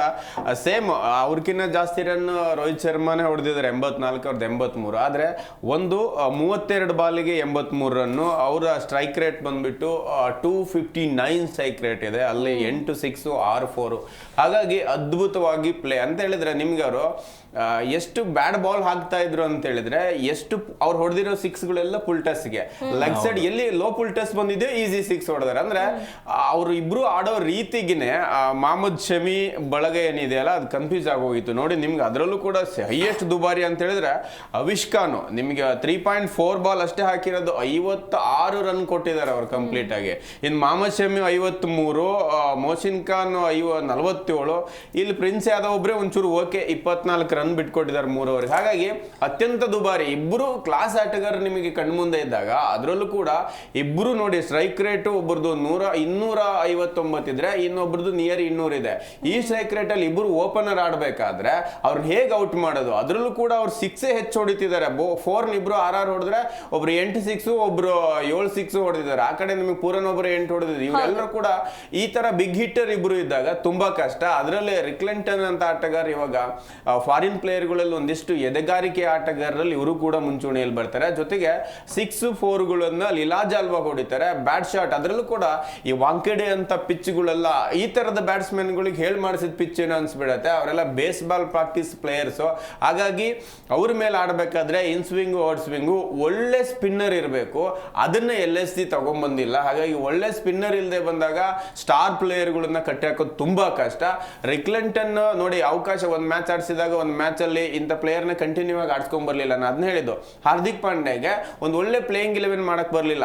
ಸೇಮ್ ಅವ್ರಕಿನ್ನ ಜಾಸ್ತಿ ರನ್ ರೋಹಿತ್ ಶರ್ಮಾನೇ ಹೊಡೆದಿದ್ದಾರೆ, 84, ಅವ್ರದ್ದು 83. ಆದ್ರೆ ಒಂದು 32 ಬಾಲಿಗೆ 83 ರನ್ನು. ಅವರ ಸ್ಟ್ರೈಕ್ ರೇಟ್ ಬಂದ್ಬಿಟ್ಟು 259 ಸ್ಟ್ರೈಕ್ ರೇಟ್ ಇದೆ. ಅಲ್ಲಿ 8 6 6 4. ಹಾಗಾಗಿ ಅದ್ಭುತವಾಗಿ ಪ್ಲೇ ಅಂತ ಹೇಳಿದ್ರೆ ನಿಮ್ಗೆ ಅವರು ಎಷ್ಟು ಬ್ಯಾಡ್ ಬಾಲ್ ಹಾಕ್ತಾ ಇದ್ರು ಅಂತ ಹೇಳಿದ್ರೆ, ಎಷ್ಟು ಅವ್ರು ಹೊಡೆದಿರೋ 6ಗಳೆಲ್ಲ ಫುಲ್ ಟಸ್ಗೆ, ಲೆಗ್ ಸೈಡ್ ಎಲ್ಲಿ ಲೋ ಫುಲ್ ಟಸ್ ಬಂದಿದೆ ಈಸಿ 6 ಹೊಡೆದಾರೆ. ಅಂದ್ರೆ ಅವ್ರು ಇಬ್ರು ಆಡೋ ರೀತಿಗಿನೇ ಮೊಹಮ್ಮದ್ ಶಮಿ ಬಳಗ ಏನಿದೆಯಲ್ಲ ಅದು ಕನ್ಫ್ಯೂಸ್ ಆಗೋಗಿತ್ತು ನೋಡಿ. ನಿಮ್ಗೆ ಅದರಲ್ಲೂ ಕೂಡ ಹೈಯೆಸ್ಟ್ ದುಬಾರಿ ಅಂತ ಹೇಳಿದ್ರೆ ಅವಿಷ್ಕಾನು ನಿಮ್ಗೆ 3.4 ಬಾಲ್ ಅಷ್ಟೇ ಹಾಕಿರೋದು, 56 ರನ್ ಕೊಟ್ಟಿದ್ದಾರೆ ಅವ್ರು ಕಂಪ್ಲೀಟ್ ಆಗಿ. ಇನ್ನು ಮೊಹಮ್ಮದ್ ಶಮಿ 53, ಮೋಸಿನ್ ಖಾನ್ 47. ಇಲ್ಲಿ ಪ್ರಿನ್ಸ್ ಯಾದವ್ ಒಬ್ರೆ ಒಂಚೂರು ಓಕೆ 24 ರನ್ ಬಿಟ್ಕೊಟ್ಟಿದ್ದಾರೆ 3 ಓವರ್ಗೆ. ಹಾಗಾಗಿ ಅತ್ಯಂತ ದುಬಾರಿ ಇಬ್ಬರು ಕ್ಲಾಸ್ ಆಟಗಾರರು ನಿಮಗೆ ಕಣ್ಮುಂದೆ ಇದ್ದಾಗ, ಅದರಲ್ಲೂ ಕೂಡ ಇಬ್ಬರು ನೋಡಿ ಸ್ಟ್ರೈಕ್ ರೇಟ್ ಒಬ್ಬರದು 259 ಇದ್ರೆ ಇನ್ನೊಬ್ರದ್ದು ನಿಯರ್ 200 ಇದೆ. ಈ ಸ್ಟ್ರೈಕ್ ರೇಟ್ ಅಲ್ಲಿ ಇಬ್ಬರು ಓಪನರ್ ಆಡ್ಬೇಕಾದ್ರೆ ಅವ್ರನ್ನ ಹೇಗೆ ಔಟ್ ಮಾಡೋದು? ಅದರಲ್ಲೂ ಕೂಡ ಅವ್ರು 6 ಹೆಚ್ಚು ಹೊಡಿತಿದ್ದಾರೆ. 4 ಇಬ್ರು 6 ಹೊಡೆದ್ರೆ ಒಬ್ರು 8 6, ಒಬ್ರು 7 6 ಹೊಡೆದಿದ್ದಾರೆ. ಆ ಕಡೆ ನಿಮಗೆ ಪೂರನ್ ಒಬ್ರು 8 ಹೊಡೆದಿದ್ದಾರೆ. ಇವರೆಲ್ಲರೂ ಕೂಡ ಈ ತರ ಬಿಗ್ ಹಿಟ್ಟರ್ ಇಬ್ರು ಇದ್ದಾಗ ತುಂಬಾ ಕಷ್ಟ. ಅದರಲ್ಲಿ ರಿಕ್ಲೆಂಟನ್ ಅಂತ ಆಟಗಾರ ಇವಾಗ ಫಾರಿನ್ ಪ್ಲೇಯರ್ಗಳಲ್ಲಿ ಒಂದಿಷ್ಟು ಎದೆಗಾರಿಕೆ ಆಟಗಾರರಲ್ಲಿ ಇವರು ಕೂಡ ಮುಂಚೂಣಿಯಲ್ಲಿ ಬರ್ತಾರೆ. ಜೊತೆಗೆ 6 4ಗಳನ್ನ ಲೀಲಾಜಾಲ್ವಾ ಹೊಡಿತಾರೆ. ಬ್ಯಾಟ್ ಶಾಟ್ ಅದರಲ್ಲೂ ಕೂಡ ಈ ವಾಂಕೆಡೆ ಅಂತ ಪಿಚ್ಗಳೆಲ್ಲ ಈ ತರದ ಬ್ಯಾಟ್ಸ್ಮನ್ ಗಳಿಗೆ ಹೇಳಿ ಮಾಡಿಸಿದ ಪಿಚ್ ಏನೋ ಅನ್ಸ್ಬಿಡತ್ತೆ. ಅವರೆಲ್ಲ ಬೇಸ್ ಬಾಲ್ ಪ್ರಾಕ್ಟೀಸ್ ಪ್ಲೇಯರ್ಸ್. ಹಾಗಾಗಿ ಅವ್ರ ಮೇಲೆ ಆಡ್ಬೇಕಾದ್ರೆ ಇನ್ ಸ್ವಿಂಗ್ ಔಟ್ ಸ್ವಿಂಗು ಒಳ್ಳೆ ಸ್ಪಿನ್ನರ್ ಇರಬೇಕು. ಅದನ್ನ LSG ತಗೊಂಡ್ಬಂದಿಲ್ಲ. ಹಾಗಾಗಿ ಒಳ್ಳೆ ಸ್ಪಿನ್ನರ್ ಇಲ್ಲದೆ ಬಂದಾಗ ಸ್ಟಾರ್ ಪ್ಲೇಯರ್ಗಳನ್ನ ಕಟ್ಟಿ ಹಾಕೋದು ತುಂಬಾ ಕಷ್ಟ. ರಿಕ್ಲೆಂಟನ್ ನೋಡಿ ಅವಕಾಶ ಒಂದು ಮ್ಯಾಚ್ ಆಡಿಸಿದಾಗ ಒಂದು ಮ್ಯಾಚ್ ಅಲ್ಲಿ ಇಂಥ ಪ್ಲೇಯರ್ನ ಕಂಟಿನ್ಯೂ ಆಗಿ ಆಡ್ಸ್ಕೊಂಡ್ ಬರ್ಲಿಲ್ಲ. ನಾನು ಅದನ್ನ ಹೇಳಿದ್ದು. ಹಾರ್ದಿಕ್ ಪಾಂಡ್ಯಗೆ ಒಂದು ಒಳ್ಳೆ ಪ್ಲೇಯಿಂಗ್ 11 ಮಾಡಕ್ ಬರ್ಲಿಲ್ಲ.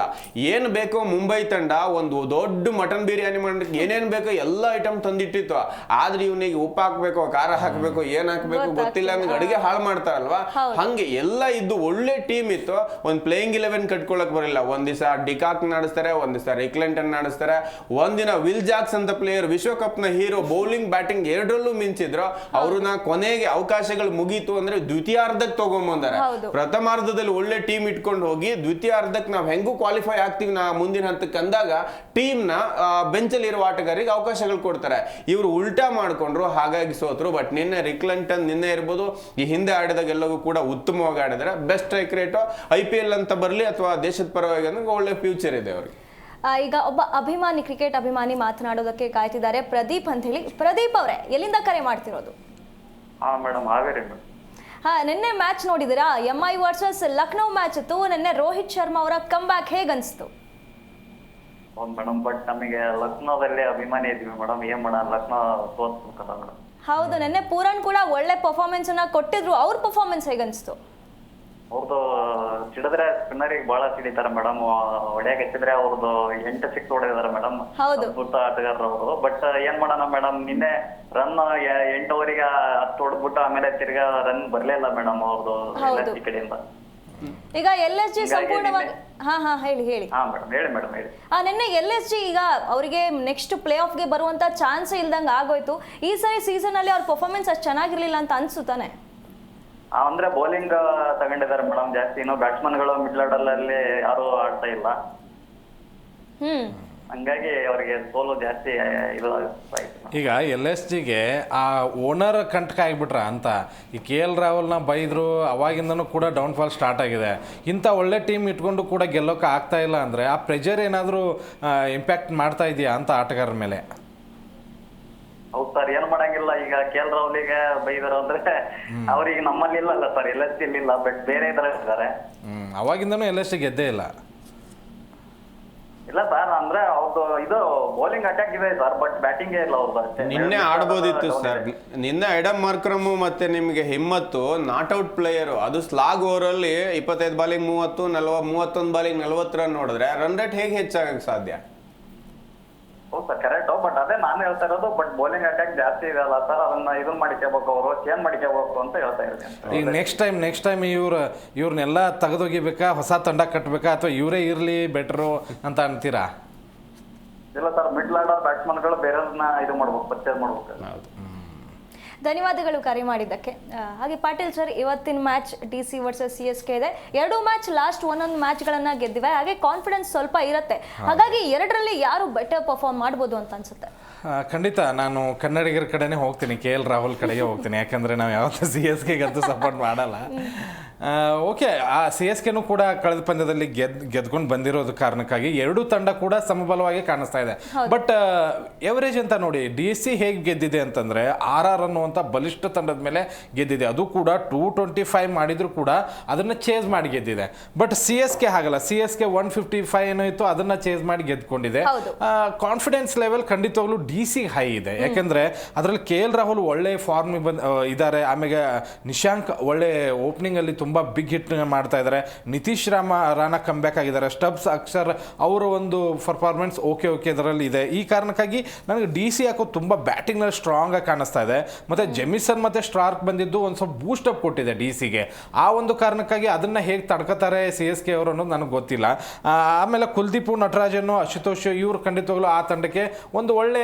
ಏನ್ ಬೇಕೋ ಮುಂಬೈ ತಂಡ ಒಂದು ದೊಡ್ಡ ಮಟನ್ ಬಿರಿಯಾನಿ ಮಾಡಕ್ಕೆ ಏನೇನ್ ಬೇಕೋ ಎಲ್ಲ ಐಟಮ್ ತಂದಿಟ್ಟಿತ್ತು. ಆದ್ರೆ ಇವನಿಗೆ ಉಪ್ಪು ಹಾಕ್ಬೇಕು, ಖಾರ ಹಾಕ್ಬೇಕು, ಏನ್ ಹಾಕ್ಬೇಕು ಗೊತ್ತಿಲ್ಲ ಅಂದ್ರೆ ಅಡಿಗೆ ಹಾಳು ಮಾಡ್ತಾರಲ್ವಾ. ಹಂಗೆ ಎಲ್ಲ ಇದ್ದು ಒಳ್ಳೆ ಟೀಮ್ ಇತ್ತು, ಒಂದು ಪ್ಲೇಯಿಂಗ್ 11 ಕಟ್ಕೊಳಕ್ ಬರಲಿಲ್ಲ. ಒಂದ್ ದಿವಸ ಡಿಕಾಕ್ ನಡೆಸ್ತಾರೆ, ಒಂದ್ ದಿವಸ ರಿಕ್ಲೆಂಟನ್ ನಡೆಸ್ತಾರೆ, ಒಂದಿನ ವಿಲ್ ಜಾಕ್ಸ್ ಅಂತ ಪ್ಲೇಯರ್ ವಿಶ್ವಕಪ್ ನ ಹೀರೋ ಬೌಲಿಂಗ್ ಬ್ಯಾಟಿಂಗ್ ಎರಡರಲ್ಲೂ ಮಿಂಚಿದ್ರು. ಅವ್ರನ್ನ ಕೊನೆಗೆ ಅವಕಾಶಗಳು ಮುಗೀತು ಅಂದ್ರೆ ದ್ವಿತೀಯಾರ್ಧಕ್ಕೆ ತಗೊಂಡ್ಬಂದಾರೆ. ಪ್ರಥಮಾರ್ಧದಲ್ಲಿ ಒಳ್ಳೆ ಟೀಮ್ ಇಟ್ಕೊಂಡು ಹೋಗಿ ದ್ವಿತೀಯಾರ್ಧಕ್ಕೆ ನಾವು ಹೆಂಗೂ ಕ್ವಾಲಿಫೈ ಆಗ್ತೀವಿ ನಾ ಮುಂದಿನ ಹಂತಕ್ಕೆ ಅಂದಾಗ ಟೀಮ್ ನ ಬೆಂಚಲ್ಲಿ ಇರುವ ಆಟಗಾರರಿಗೆ ಅವಕಾಶಗಳು ಕೊಡ್ತಾರೆ. ಇವರು ಉಲ್ಟಾ ಮಾಡ್ಕೊಂಡ್ರು, ಹಾಗಾಗಿ ಸೋತ್ರು. ಬಟ್ ನಿನ್ನೆ ರಿಕ್ಲೆಂಟನ್ ನಿನ್ನೆ ಇರ್ಬೋದು, ಈ ಹಿಂದೆ ಆಡಿದಾಗ ಎಲ್ಲವೂ ಕೂಡ ಉತ್ತಮವಾಗಿ ಆಡಿದ್ರೆ. ಬೆಸ್ಟ್ ಸ್ಟ್ರೈಕ್ ರೇಟ್ IPL ಅಂತ ಬರಲಿ ಅಥವಾ ದೇಶದ ಪರವಾಗಿ ಅಂದ್ರೆ ಒಳ್ಳೆ ಫ್ಯೂಚರ್ ಇದೆ ಅವ್ರಿಗೆ. ಈಗ ಒಬ್ಬ ಅಭಿಮಾನಿ, ಕ್ರಿಕೆಟ್ ಅಭಿಮಾನಿ ಮಾತನಾಡೋದಕ್ಕೆ ಕಾಯ್ತಿದ್ದಾರೆ, ಪ್ರದೀಪ್ ಅಂತ ಹೇಳಿ. ಪ್ರದೀಪ್ ಅವರೇ, ಎಲ್ಲಿಂದ ಕರೆ ಮಾಡ್ತಿರೋದು? Madam Haveri madam. ನಿನ್ನೆ ಮ್ಯಾಚ್ ನೋಡಿದಿರಾ? MI ವರ್ಸಸ್ ಲಕ್ನೋ ಮ್ಯಾಚ್ ಇತ್ತು. ನಿನ್ನೆ ರೋಹಿತ್ ಶರ್ಮಾ ಅವರ ಕಮ್ ಬ್ಯಾಕ್ ಹೇಗೆ ಅನಿಸ್ತು? ಹೌದು ಮೇಡಮ್, ಬಟ್ ನಮಗೆ ಲಕ್ನೋದಲ್ಲಿ ಅಭಿಮಾನಿ ಇದ್ವಿ ಮೇಡಮ್. ಏನ್ ಮಾಡೋಣ, ಲಕ್ನೋ ಸೋತ್ಬೇಕಲ್ಲ ಮೇಡಮ್. ಹೌದು, ನಿನ್ನೆ ಪೂರನ್ ಕೂಡ ಒಳ್ಳೆ ಪರ್ಫಾರ್ಮೆನ್ಸ್ ಅನ್ನ ಕೊಟ್ಟಿದ್ರು. ಅವ್ರ ಪರ್ಫಾರ್ಮೆನ್ಸ್ ಹೇಗೆ ಅನಿಸ್ತು? ಅವ್ರದ್ದು ಸಿಡಿದ್ರೆ ಸ್ಪಿನ್ನರಿಗೆ ಬಹಳ ಸಿಡಿತಾರೆ ಮೇಡಮ್. ಹೊಡೆಯಕ್ಕೆ ಹಚ್ಚಿದ್ರೆ ಅವ್ರದ್ದು 8 6 ಹೊಡೆದಿದ್ದಾರೆ ಮೇಡಮ್. ಅದ್ಭುತ ಆಟಗಾರರು ಅವರು. ಬಟ್ ಏನ್ ಮಾಡೋಣ ಮೇಡಮ್, ನಿನ್ನೆ ರನ್ 8 ಓವರಿಗೆ 10 ಹೊಡೆದ್ಬಿಟ್ಟು ಆಮೇಲೆ ತಿರ್ಗಾ ರನ್ ಬರ್ಲಿಲ್ಲ ಮೇಡಮ್ ಅವ್ರದ್ದು LSG ಕಡೆಯಿಂದ. ಈಗ LSG ಸಂಪೂರ್ಣವಾಗಿ ಹೇಳಿ ಮೇಡಮ್ ಹೇಳಿ ಮೇಡಮ್ ಹೇಳಿ. ನಿನ್ನೆ LSG ಈಗ ಅವರಿಗೆ ನೆಕ್ಸ್ಟ್ ಪ್ಲೇ ಆಫ್ ಗೆ ಬರುವಂತ ಚಾನ್ಸ್ ಇಲ್ದಂಗೆ ಆಗೋಯ್ತು. ಈ ಸರಿ ಸೀಸನ್ ಅಲ್ಲಿ ಅವ್ರ ಪರ್ಫಾರ್ಮೆನ್ಸ್ ಅಷ್ಟು ಚೆನ್ನಾಗಿರ್ಲಿಲ್ಲ ಅಂತ ಅನ್ಸುತ್ತಾನೆ. ಅಂದ್ರೆ ಬೌಲಿಂಗ್ ತಗೊಂಡಿದ್ದಾರೆ ಮೇಡಮ್ ಜಾಸ್ತಿ. ಇನ್ನು ಬ್ಯಾಟ್ಸ್ಮನ್ ಗಳು ಮಿಡ್ಲ್ ಆರ್ಡರ್ ಅಲ್ಲಿ ಯಾರು ಆಡ್ತಾ ಇಲ್ಲ. ಹಂಗಾಗಿ ಅವರಿಗೆ ಸೋಲು ಜಾಸ್ತಿ ಇದು. ಈಗ LSGಗೆ ಆ ಓನರ್ ಕಂಟಕ ಆಗಿಬಿಟ್ರ ಅಂತ ಈ KL ರಾಹುಲ್ನ ಬೈದ್ರು. ಅವಾಗಿಂದನೂ ಕೂಡ ಡೌನ್ಫಾಲ್ ಸ್ಟಾರ್ಟ್ ಆಗಿದೆ. ಇಂಥ ಒಳ್ಳೆ ಟೀಮ್ ಇಟ್ಕೊಂಡು ಕೂಡ ಗೆಲ್ಲೋಕೆ ಆಗ್ತಾ ಇಲ್ಲ ಅಂದರೆ ಆ ಪ್ರೆಷರ್ ಏನಾದರೂ ಇಂಪ್ಯಾಕ್ಟ್ ಮಾಡ್ತಾ ಇದೆಯಾ ಅಂತ ಆಟಗಾರರ ಮೇಲೆ? ಹೌದು ಸರ್, ಏನ್ ಮಾಡಂಗಿಲ್ಲ. ಈಗ KL ರಾಹುಲ್ಗೆ ಬೈದರು ಅಂದ್ರೆ ಅವ್ರಿಗೆ ನಮ್ಮಲ್ಲಿ ಇಲ್ಲ ಸರ್, LSG ಇಲ್ಲ, ಬಟ್ ಬೇರೆ ಇದ್ದಾರೆ. ಅವಾಗಿಂದನೂ LSG ಗೆದ್ದೇ ಇಲ್ಲ. ಇಲ್ಲ ಸರ್, ಅಂದ್ರೆ ಅವ್ರದ್ದು ಇದು ಬೌಲಿಂಗ್ ಅಟ್ಯಾಕ್ ಇದೆ ಸರ್, ಬಟ್ ಬ್ಯಾಟಿಂಗೇ ಇಲ್ಲ ಅವ್ರದ್ದು ಅಷ್ಟೇ. ನಿನ್ನೆ ಆಡ್ಬೋದಿತ್ತು ಸರ್. ನಿನ್ನೆ ಎಡಮ್ ಮಾರ್ಕ್ರಮ್ ಮತ್ತೆ ನಿಮ್ಗೆ ಹಿಮ್ಮತ್ತು ನಾಟ್ ಔಟ್ ಪ್ಲೇಯರ್, ಅದು ಸ್ಲಾಗ್ ಓವರ್ ಅಲ್ಲಿ 25 ಬಾಲಿಂಗ್ 30, 31 ಬಾಲಿಂಗ್ 40 ರನ್ ನೋಡಿದ್ರೆ ರನ್ ರೇಟ್ ಹೇಗೆ ಹೆಚ್ಚಾಗಕ್ಕೆ ಸಾಧ್ಯ? ಹೌದು ಸರ್, ಕರೆಕ್ಟ್. ಬಟ್ ಅದೇ ನಾನು ಹೇಳ್ತಾ ಇರೋದು, ಬಟ್ ಬೌಲಿಂಗ್ ಅಟ್ಯಾಕ್ ಜಾಸ್ತಿ ಇದೆ ಅಲ್ಲ ಸರ್, ಅದನ್ನ ಇದನ್ನ ಮಾಡಿಕೋಬೇಕು, ಅವರು ಚೇಂಜ್ ಮಾಡಿಕೋಬೇಕು ಅಂತ ಹೇಳ್ತಾ ಇರ್ತೀನಿ. ಈಗ ನೆಕ್ಸ್ಟ್ ಟೈಮ್ ಇವ್ರನ್ನೆಲ್ಲ ತೆಗೆದೋಗಿಬೇಕಾ, ಹೊಸ ತಂಡ ಕಟ್ಟಬೇಕಾ, ಅಥವಾ ಇವರೇ ಇರ್ಲಿ ಬೆಟರು ಅಂತ ಅಂತೀರಾ? ಇಲ್ಲ ಸರ್, ಮಿಡ್ಲ್ ಆರ್ಡರ್ ಬ್ಯಾಟ್ಸ್ಮನ್ಗಳು ಬೇರೆಯವ್ರನ್ನ ಇದು ಮಾಡ್ಬೇಕು, ಪರ್ಚೇಸ್ ಮಾಡ್ಬೇಕು. ಧನ್ಯವಾದಗಳು ಕರೆ ಮಾಡಿದ್ದಕ್ಕೆ. ಹಾಗೆ ಪಾಟೀಲ್ ಸರ್, ಇವತ್ತಿನ ಮ್ಯಾಚ್ DC ವರ್ಸಸ್ CSK ಇದೆ. 2 ಮ್ಯಾಚ್ ಲಾಸ್ಟ್ ಒಂದೊಂದು ಮ್ಯಾಚ್ಗಳನ್ನ ಗೆದ್ದಿವೆ. ಹಾಗೆ ಕಾನ್ಫಿಡೆನ್ಸ್ ಸ್ವಲ್ಪ ಇರುತ್ತೆ. ಹಾಗಾಗಿ ಎರಡರಲ್ಲಿ ಯಾರು ಬೆಟರ್ ಪರ್ಫಾರ್ಮ್ ಮಾಡ್ಬೋದು ಅಂತ ಅನ್ಸುತ್ತೆ? ಖಂಡಿತ ನಾನು ಕನ್ನಡಿಗರ ಕಡೆನೇ ಹೋಗ್ತೀನಿ, KL ರಾಹುಲ್ ಕಡೆಗೆ ಹೋಗ್ತೀನಿ. ಯಾಕಂದರೆ ನಾವು ಯಾವತ್ತೂ CSKಗಂತೂ ಸಪೋರ್ಟ್ ಮಾಡಲ್ಲ. ಓಕೆ, ಆ CSKನೂ ಕೂಡ ಕಳೆದ ಪಂದ್ಯದಲ್ಲಿ ಗೆದ್ಕೊಂಡು ಬಂದಿರೋದು ಕಾರಣಕ್ಕಾಗಿ ಎರಡೂ ತಂಡ ಕೂಡ ಸಮಬಲವಾಗಿ ಕಾಣಿಸ್ತಾ ಇದೆ. ಬಟ್ ಎವರೇಜ್ ಅಂತ ನೋಡಿ, DC ಹೇಗೆ ಗೆದ್ದಿದೆ ಅಂತಂದರೆ RR ಅನ್ನುವಂಥ ಬಲಿಷ್ಠ ತಂಡದ ಮೇಲೆ ಗೆದ್ದಿದೆ. ಅದು ಕೂಡ 225 ಮಾಡಿದ್ರು ಕೂಡ ಅದನ್ನು ಚೇಸ್ ಮಾಡಿ ಗೆದ್ದಿದೆ. ಬಟ್ CSK ಹಾಗಲ್ಲ, CSK 155 ಏನೋ ಇತ್ತು, ಅದನ್ನು ಚೇಸ್ ಮಾಡಿ ಗೆದ್ಕೊಂಡಿದೆ. ಕಾನ್ಫಿಡೆನ್ಸ್ ಲೆವೆಲ್ ಖಂಡಿತವಾಗ್ಲೂ DC ಹೈ ಇದೆ. ಯಾಕೆಂದರೆ ಅದರಲ್ಲಿ KL ರಾಹುಲ್ ಒಳ್ಳೆ ಫಾರ್ಮಿಗೆ ಇದ್ದಾರೆ. ಆಮೇಲೆ ನಿಶಾಂಕ್ ಒಳ್ಳೆ ಓಪನಿಂಗಲ್ಲಿ ತುಂಬ ಬಿಗ್ ಹಿಟ್ ಮಾಡ್ತಾ ಇದ್ದಾರೆ. ನಿತೀಶ್ ರಾಣಾ ಕಮ್ಬ್ಯಾಕ್ ಆಗಿದ್ದಾರೆ. ಸ್ಟಬ್ಸ್ ಅಕ್ಷರ್ ಅವರ ಒಂದು ಪರ್ಫಾರ್ಮೆನ್ಸ್ ಓಕೆ ಇದರಲ್ಲಿ ಇದೆ. ಈ ಕಾರಣಕ್ಕಾಗಿ ನನಗೆ DC ಯಾಕೋ ತುಂಬ ಬ್ಯಾಟಿಂಗ್ನಲ್ಲಿ ಸ್ಟ್ರಾಂಗ್ ಆಗಿ ಕಾಣಿಸ್ತಾ ಇದೆ. ಮತ್ತು ಜೆಮಿಸನ್ ಮತ್ತು ಸ್ಟಾರ್ಕ್ ಬಂದಿದ್ದು ಒಂದು ಸ್ವಲ್ಪ ಬೂಸ್ಟ್ ಅಪ್ ಕೊಟ್ಟಿದೆ DCಗೆ. ಆ ಒಂದು ಕಾರಣಕ್ಕಾಗಿ ಅದನ್ನು ಹೇಗೆ ತಡ್ಕೋತಾರೆ CSK ಅವರು ಅನ್ನೋದು ನನಗೆ ಗೊತ್ತಿಲ್ಲ. ಆಮೇಲೆ ಕುಲ್ದೀಪ್, ನಟರಾಜನ್ನು, ಅಶುತೋಷ್ ಇವರು ಖಂಡಿತವಾಗ್ಲೂ ಆ ತಂಡಕ್ಕೆ ಒಂದು ಒಳ್ಳೆ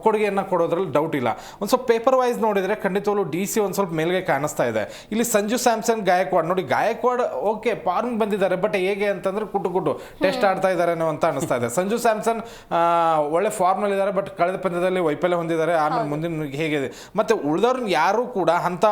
ಕೊಡುಗೆಯನ್ನು ಕೊಡೋದ್ರಲ್ಲಿ ಡೌಟ್ ಇಲ್ಲ. ಒಂದು ಸ್ವಲ್ಪ ಪೇಪರ್ ವೈಸ್ ನೋಡಿದರೆ ಖಂಡಿತವಾಗ್ಲೂ DC ಒಂದು ಸ್ವಲ್ಪ ಮೇಲ್ಗೆ ಕಾಣಿಸ್ತಾ ಇದೆ. ಇಲ್ಲಿ ಸಂಜು ಸ್ಯಾಮ್ಸನ್, ಗಾಯಕ್ವಾಡ್ ನೋಡಿ, ಗಾಯಕ್ವಾಡ್ ಓಕೆ ಫಾರ್ಮ್ ಬಂದಿದ್ದಾರೆ, ಬಟ್ ಹೇಗೆ ಅಂತಂದ್ರೆ ಕುಟು ಟೆಸ್ಟ್ ಆಡ್ತಾ ಇದ್ದಾರೆ ಅಂತ ಅನಿಸ್ತಾ ಇದೆ. ಸಂಜು ಸ್ಯಾಮ್ಸನ್ ಒಳ್ಳೆ ಫಾರ್ಮ್ನಲ್ಲಿ ಇದ್ದಾರೆ, ಬಟ್ ಕಳೆದ ಪಂದ್ಯದಲ್ಲಿ ವೈಫಲ್ಯ ಹೊಂದಿದ್ದಾರೆ. ಆಮೇಲೆ ಮುಂದಿನ ಹೇಗೆ ಮತ್ತೆ ಉಳಿದವ್ರನ್ನ ಯಾರು ಕೂಡ ಅಂತ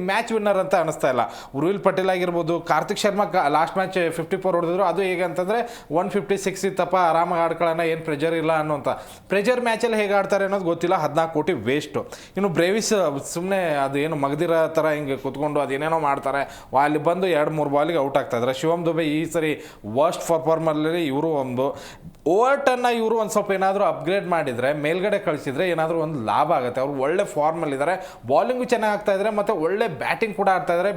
ಮ್ಯಾಚ್ ವಿನ್ನರ್ ಅಂತ ಅನಿಸ್ತಾ ಇಲ್ಲ. ಉರ್ವಿಲ್ ಪಟೇಲ್ ಆಗಿರ್ಬೋದು, ಕಾರ್ತಿಕ್ ಶರ್ಮಾ ಲಾಸ್ಟ್ ಮ್ಯಾಚ್ 54 ಹೊಡೆದಿದ್ರು. ಅದು ಹೇಗೆ ಅಂತಂದ್ರೆ 156 ಇತ್ತಪ್ಪ, ಆರಾಮಾಗಿ ಆಡ್ಕೊಳ್ಳೋಣ, ಏನು ಪ್ರೆಜರ್ ಇಲ್ಲ ಅನ್ನೋಂಥ. ಪ್ರೆಜರ್ ಮ್ಯಾಚಲ್ಲಿ ಹೇಗೆ ಆಡ್ತಾರೆ ಅನ್ನೋದು ಗೊತ್ತಿಲ್ಲ. 14 ಕೋಟಿ ವೇಸ್ಟು. ಇನ್ನು ಬ್ರೇವಿಸ್ ಸುಮ್ಮನೆ ಅದು ಏನು ಮಗದಿರೋ ಥರ ಹಿಂಗೆ ಕುತ್ಕೊಂಡು ಅದೇನೇನೋ ಮಾಡ್ತಾರೆ. ಅಲ್ಲಿ ಬಂದು 2-3 ಬಾಲಿಗೆ ಔಟ್ ಆಗ್ತಾ ಇದ್ದಾರೆ. ಶಿವಮ್ ದುಬೆ ಈ ಸರಿ ವರ್ಸ್ಟ್ ಪರ್ಫಾರ್ಮರ್ಲಿ ಇವರು ಒಂದು ಓವರ್ಟನ್ನು ಇವರು ಒಂದು ಸ್ವಲ್ಪ ಏನಾದರೂ ಅಪ್ಗ್ರೇಡ್ ಮಾಡಿದರೆ, ಮೇಲ್ಗಡೆ ಕಳಿಸಿದರೆ ಏನಾದರೂ ಒಂದು ಲಾಭ ಆಗುತ್ತೆ. ಅವರು ಒಳ್ಳೆ ಫಾರ್ಮಲ್ಲಿದ್ದಾರೆ, ಬಾಲಿಂಗು ಚೆನ್ನಾಗಿ ಆಗ್ತಾ ಇದ್ದಾರೆ, ಮತ್ತು ಒಳ್ಳೆ ಬ್ಯಾಟಿಂಗ್ ಕೂಡ ಆಡ್ತಾ ಇದ್ದಾರೆ.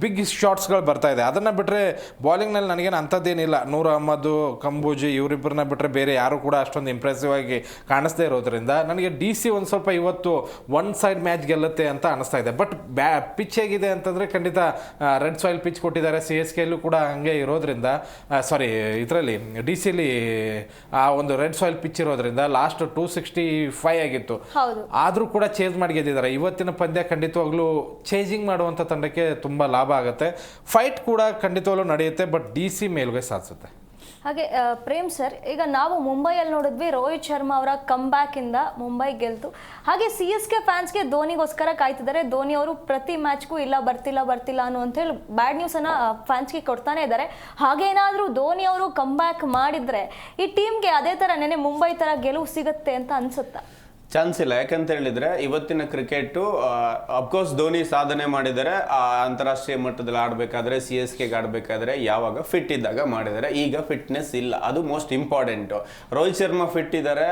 ಬಿಗ್ ಶಾಟ್ಸ್ಗಳು ಬರ್ತಾ ಇದೆ. ಅದನ್ನು ಬಿಟ್ಟರೆ ಬಾಲಿಂಗ್ನಲ್ಲಿ ನನಗೇನು ಅಂಥದ್ದೇನಿಲ್ಲ. ನೂರ್ ಅಹ್ಮದ್, ಕಂಬೂಜಿ ಇವರಿಬ್ಬರನ್ನ ಬಿಟ್ಟರೆ ಬೇರೆ ಯಾರು ಕೂಡ ಅಷ್ಟೊಂದು ಇಂಪ್ರೆಸಿವ್ ಆಗಿ ಕಾಣಿಸ್ದೇ ಇರೋದ್ರಿಂದ ನನಗೆ DC ಒಂದು ಸ್ವಲ್ಪ ಇವತ್ತು ಒನ್ ಸೈಡ್ ಮ್ಯಾಚ್ ಗೆಲ್ಲುತ್ತೆ ಅಂತ ಅನಿಸ್ತಾ ಇದೆ. ಬಟ್ ಪಿಚ್ ಹೇಗಿದೆ ಅಂತಂದರೆ ಖಂಡಿತ ರೆಡ್ ಸಾಯಿಲ್ ಪಿಚ್ ಕೊಟ್ಟಿದ್ದಾರೆ. CSKಲ್ಲೂ ಕೂಡ ಹಂಗೆ ಇರೋದ್ರಿಂದ, ಇದರಲ್ಲಿ DCಲಿ ಆ ಒಂದು ರೆಡ್ ಸಾಯಿಲ್ ಪಿಚ್ ಇರೋದ್ರಿಂದ ಲಾಸ್ಟ್ 265 ಆಗಿತ್ತು. ಆದರೂ ಕೂಡ ಚೇಂಜ್ ಮಾಡಿ ಗೆದ್ದಿದ್ದಾರೆ. ಇವತ್ತಿನ ಪಂದ್ಯ ಖಂಡಿತವಾಗ್ಲೂ ಚೇಂಜಿಂಗ್ ಮಾಡುವಂಥ ತಂಡಕ್ಕೆ ತುಂಬ ಲಾಭ ಆಗುತ್ತೆ. ಫೈಟ್ ಕೂಡ ಖಂಡಿತವಾಗ್ಲೂ ನಡೆಯುತ್ತೆ, ಬಟ್ DC ಮೇಲ್ಗೆ ಸಾಧಿಸುತ್ತೆ. ಹಾಗೆ ಪ್ರೇಮ್ ಸರ್, ಈಗ ನಾವು ಮುಂಬೈಯಲ್ಲಿ ನೋಡಿದ್ವಿ, ರೋಹಿತ್ ಶರ್ಮಾ ಅವರ ಕಂಬ್ಯಾಕಿಂದ ಮುಂಬೈ ಗೆಲ್ತು. ಹಾಗೆ CSK ಫ್ಯಾನ್ಸ್ಗೆ ಧೋನಿಗೋಸ್ಕರ ಕಾಯ್ತಿದ್ದಾರೆ. ಧೋನಿ ಅವರು ಪ್ರತಿ ಮ್ಯಾಚ್ಗೂ ಇಲ್ಲ ಬರ್ತಿಲ್ಲ ಅನ್ನುವಂಥೇಳಿ ಬ್ಯಾಡ್ ನ್ಯೂಸನ್ನು ಫ್ಯಾನ್ಸ್ಗೆ ಕೊಡ್ತಾನೆ ಇದ್ದಾರೆ. ಹಾಗೇನಾದರೂ ಧೋನಿ ಅವರು ಕಂಬ್ಯಾಕ್ ಮಾಡಿದರೆ ಈ ಟೀಮ್ಗೆ ಅದೇ ಥರ ನೆನೆ ಮುಂಬೈ ಥರ ಗೆಲುವು ಸಿಗುತ್ತೆ ಅಂತ ಅನ್ಸುತ್ತಾ? ಚಾನ್ಸ್ ಇಲ್ಲ. ಯಾಕಂತ ಹೇಳಿದ್ರೆ ಇವತ್ತಿನ ಕ್ರಿಕೆಟು ಅಫ್ಕೋರ್ಸ್ ಧೋನಿ ಸಾಧನೆ ಮಾಡಿದರೆ, ಅಂತಾರಾಷ್ಟ್ರೀಯ ಮಟ್ಟದಲ್ಲಿ ಆಡಬೇಕಾದ್ರೆ, CSKಗೆ ಆಡಬೇಕಾದ್ರೆ ಯಾವಾಗ ಫಿಟ್ ಇದ್ದಾಗ ಮಾಡಿದ್ದಾರೆ. ಈಗ ಫಿಟ್ನೆಸ್ ಇಲ್ಲ, ಅದು most important. Rohit Sharma fit ಇದ್ದಾರೆ,